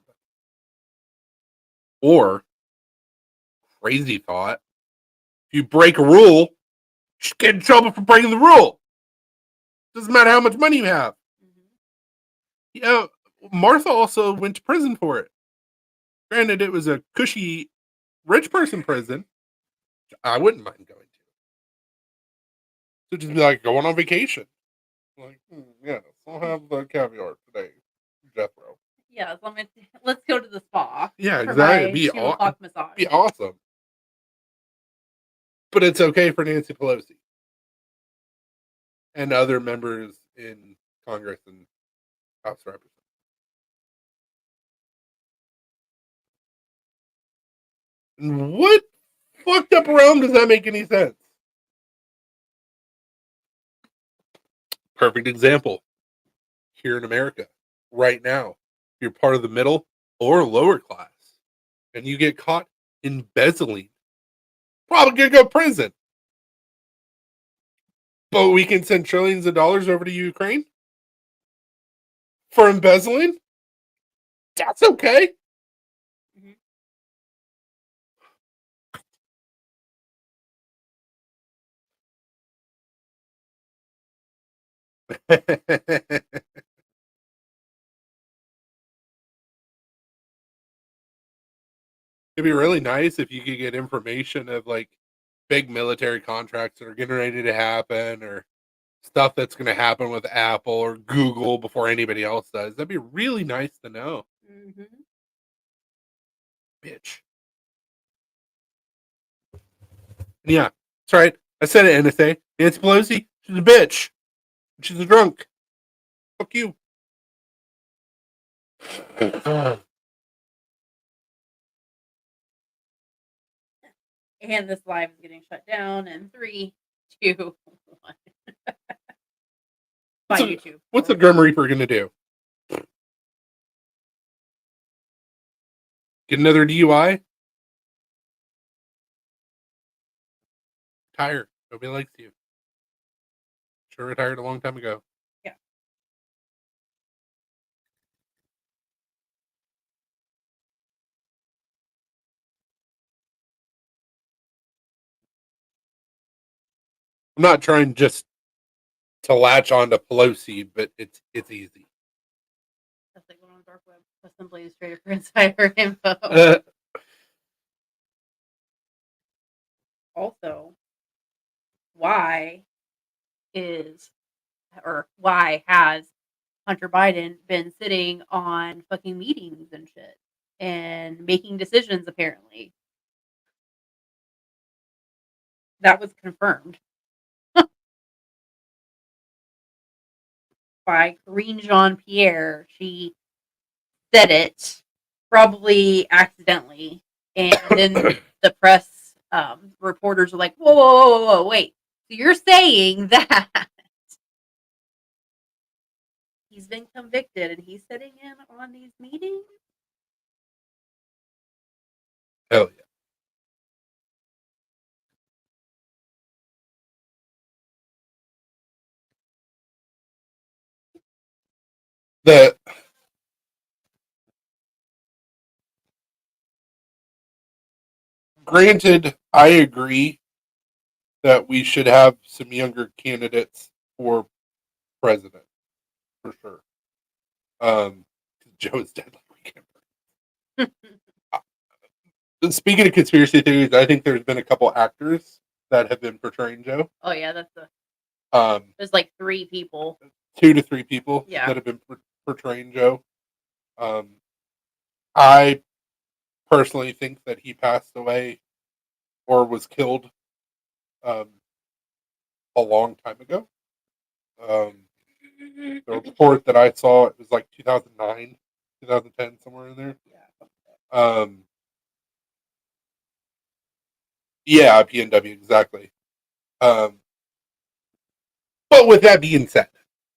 Or, crazy thought, if you break a rule, you should get in trouble for breaking the rule. Doesn't matter how much money you have. Mm-hmm. Yeah, Martha also went to prison for it. Granted, it was a cushy rich person prison. I wouldn't mind going to. So just be like going on vacation. Like, yes, I'll have the caviar today, Jethro. Yeah, let's go to the spa. Yeah, exactly. It'd 2 o'clock massage. Be awesome. But it's okay for Nancy Pelosi and other members in Congress and House of Representatives. And what fucked up realm does that make any sense? Perfect example. Here in America, right now, you're part of the middle or lower class, and you get caught embezzling, probably gonna go to prison. But we can send trillions of dollars over to Ukraine for embezzling. That's okay. It'd be really nice if you could get information of like big military contracts that are getting ready to happen or stuff that's going to happen with Apple or Google before anybody else does. That'd be really nice to know. Mm-hmm. Bitch. Yeah, that's right. I said it, NSA. Nancy Pelosi, she's a bitch. She's a drunk. Fuck you. And this live is getting shut down in 3, 2, 1. By YouTube. What's the Grim Reaper going to do? Get another DUI? Tired. Nobody likes you. Sure retired a long time ago. Yeah. I'm not trying just to latch on to Pelosi, but it's easy. dark web assembly straight for insider info. Also, why has Hunter Biden been sitting on fucking meetings and shit and making decisions apparently? That was confirmed by Karine Jean-Pierre. She said it probably accidentally, and then the press reporters were like, whoa, wait. So you're saying that he's been convicted and he's sitting in on these meetings? Hell yeah. The Granted, I agree that we should have some younger candidates for president for sure. Joe is dead like we Speaking of conspiracy theories, I think there's been a couple actors that have been portraying Joe. Oh yeah, there's like 3 people. 2 to 3 people Yeah. that have been portraying Joe. I personally think that he passed away or was killed a long time ago. The report that I saw, it was like 2009, 2010, somewhere in there. Yeah, PNW, exactly. But with that being said,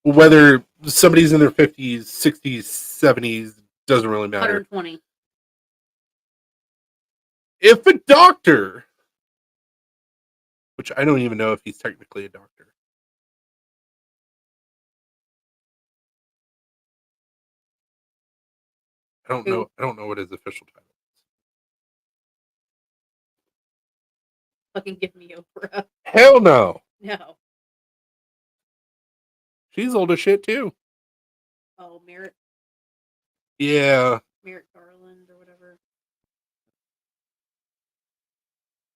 whether somebody's in their 50s, 60s, 70s, doesn't really matter. 120. If a doctor, which I don't even know if he's technically a doctor. I don't know what his official title is. Fucking give me Oprah. Hell no. No. She's old as shit too. Oh, Merrick. Yeah. Merrick Garland or whatever.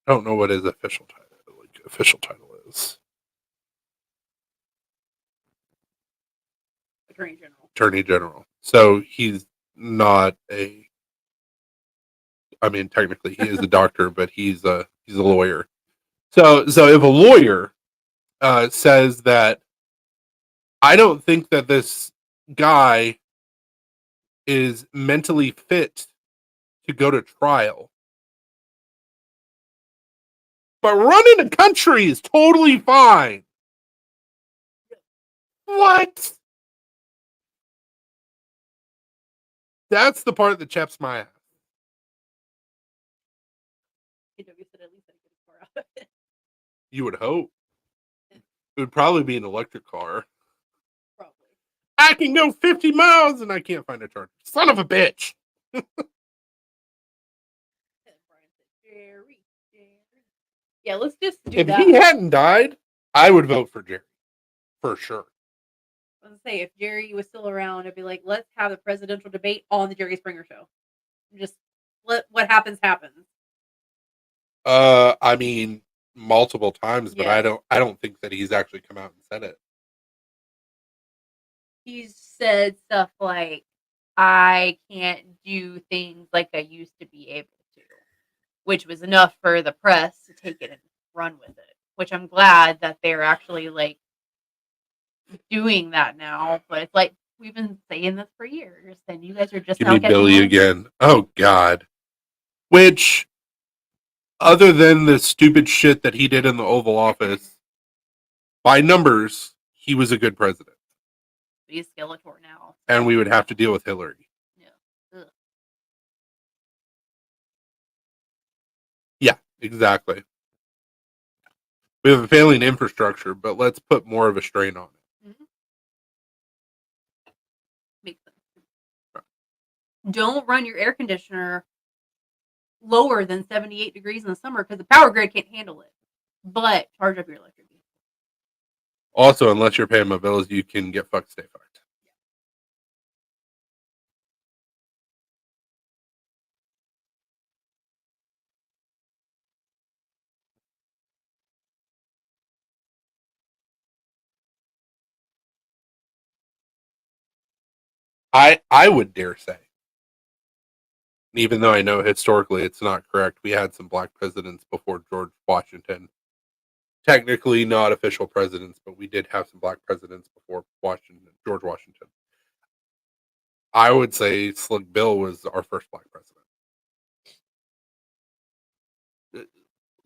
I don't know what his official title is. Attorney General. So he's not a. I mean, technically he is a doctor, but he's a lawyer. So if a lawyer says that, I don't think that this guy is mentally fit to go to trial, but running a country is totally fine. What? That's the part that chaps my ass. You would hope. It would probably be an electric car. Probably. I can go 50 miles and I can't find a charger. Son of a bitch. Yeah, let's just do if that. he hadn't died, I would vote for Jerry. For sure. I was gonna say, if Jerry was still around, I'd be like, let's have a presidential debate on the Jerry Springer show. Just let what happens happens. I mean, multiple times, but Yeah. I don't think that he's actually come out and said it. He's said stuff like, I can't do things like I used to be able to, which was enough for the press to take it and run with it, which I'm glad that they're actually like doing that now. But it's like, we've been saying this for years, and you guys are just Give now me catching Billy on. again. Oh, God. Which, other than the stupid shit that he did in the Oval Office, by numbers, he was a good president. He's Skeletor now. And we would have to deal with Hillary. Yeah. Ugh. Yeah, exactly. We have a failing infrastructure, but let's put more of a strain on it. Mm-hmm. Makes sense. Right. Don't run your air conditioner lower than 78 degrees in the summer because the power grid can't handle it. But charge up your electric vehicle. Also, unless you're paying my bills, you can get fucked, stay fucked. I would dare say, even though I know historically it's not correct, we had some black presidents before George Washington. Technically not official presidents, but we did have some black presidents before George Washington. I would say Slick Bill was our first black president.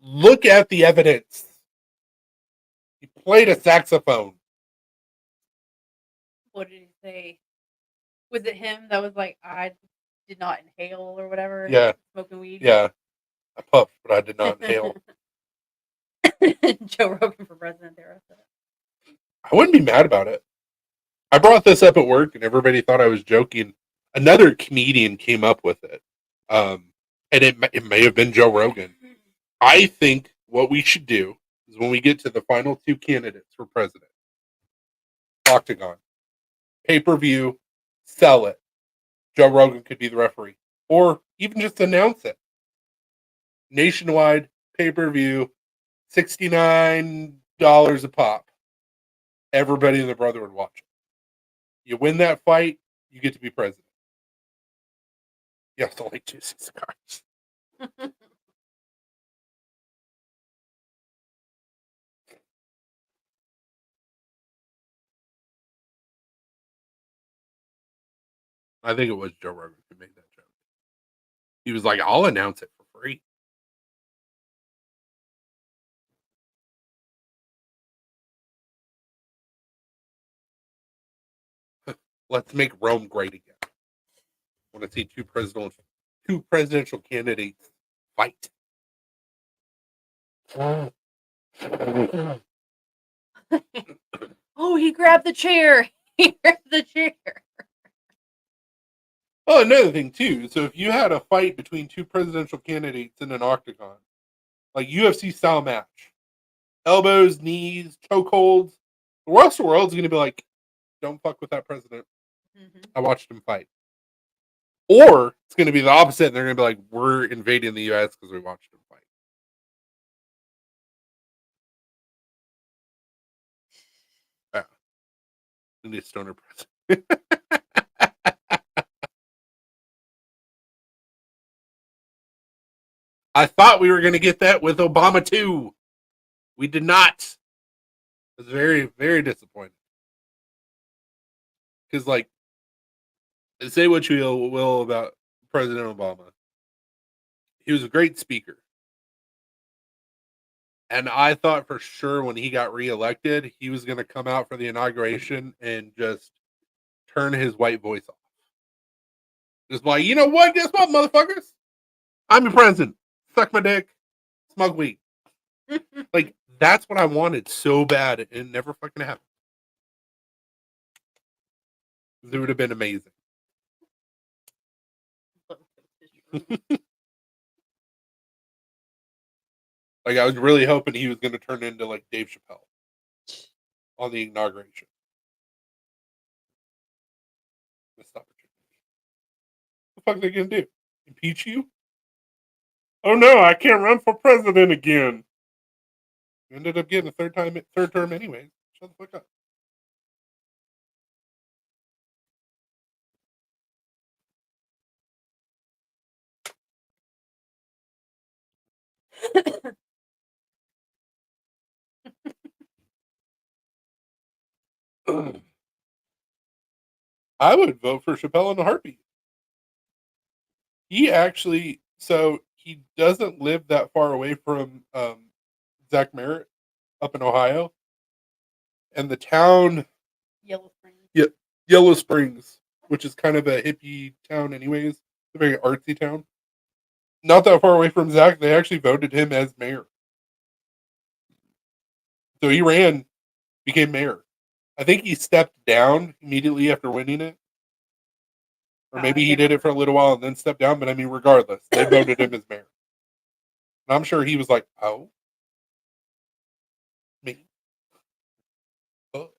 Look at the evidence. He played a saxophone. What did he say? Was it him that was like, I did not inhale or whatever? Yeah. Smoking weed? Yeah. I puffed, but I did not inhale. Joe Rogan for president there. I wouldn't be mad about it. I brought this up at work and everybody thought I was joking. Another comedian came up with it. And it may have been Joe Rogan. I think what we should do is when we get to the final two candidates for president, Octagon, pay-per-view, sell it. Joe Rogan could be the referee. Or even just announce it. Nationwide, pay-per-view, $69 a pop. Everybody and their brother would watch it. You win that fight, you get to be president. You have to like juicy cigars. I think it was Joe Rogan who made that joke. He was like, I'll announce it for free. Let's make Rome great again. I want to see two presidential candidates fight. Oh, he grabbed the chair. He grabbed the chair. Oh, another thing too. So if you had a fight between two presidential candidates in an octagon, like UFC style match, elbows, knees, chokeholds, the rest of the world's going to be like, don't fuck with that president. Mm-hmm. I watched him fight. Or it's going to be the opposite. And they're going to be like, we're invading the U.S. because we watched him fight. Yeah. We need a stoner president. I thought we were going to get that with Obama too. We did not. I was very, very disappointed. Because, like, say what you will about President Obama. He was a great speaker. And I thought for sure when he got reelected, he was going to come out for the inauguration and just turn his white voice off. Just like, you know what? Guess what, motherfuckers? I'm your president. Suck my dick. Smoke weed. Like, that's what I wanted so bad. And it never fucking happened. It would have been amazing. Like, I was really hoping he was going to turn into, like, Dave Chappelle on the inauguration. Missed opportunity. What the fuck are they going to do? Impeach you? Oh, no, I can't run for president again. You ended up getting a third term anyway. Shut the fuck up. I would vote for Chappelle in a heartbeat. He doesn't live that far away from Zach Merritt up in Ohio. And the town, Yellow Springs. yeah, Yellow Springs, which is kind of a hippie town anyways. It's a very artsy town. Not that far away from Zach, they actually voted him as mayor. So he ran, became mayor. I think he stepped down immediately after winning it. Or maybe he did it for a little while and then stepped down. But I mean, regardless, they voted him as mayor. And I'm sure he was like, oh, me. Oh.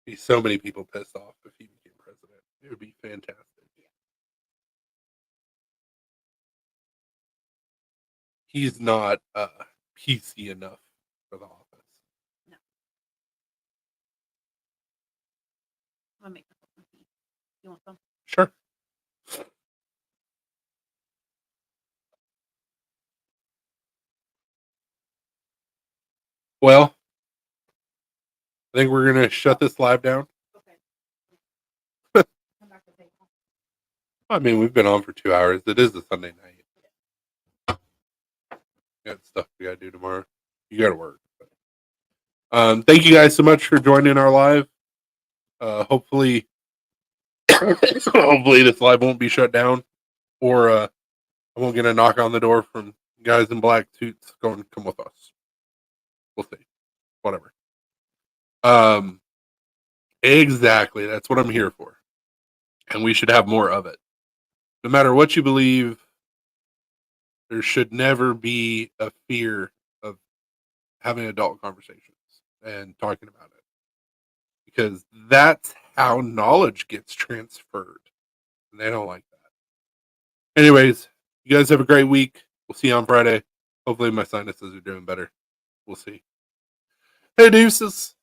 Be so many people pissed off if he became president. It would be fantastic. he's not PC enough for the office. No. I'm gonna make myself some tea. You want some? Sure. Well, I think we're gonna shut this live down. Okay. Come back to the table. I mean, we've been on for 2 hours. It is a Sunday night. We got stuff we gotta do tomorrow. You gotta work. Thank you guys so much for joining our live. Hopefully, hopefully this live won't be shut down, or I won't get a knock on the door from guys in black suits going, "Come with us." We'll see. Whatever. Exactly. That's what I'm here for, and we should have more of it. No matter what you believe, there should never be a fear of having adult conversations and talking about it, because that's how knowledge gets transferred, and they don't like that. Anyways, you guys have a great week. We'll see you on Friday. Hopefully my sinuses are doing better. We'll see. Hey, deuces.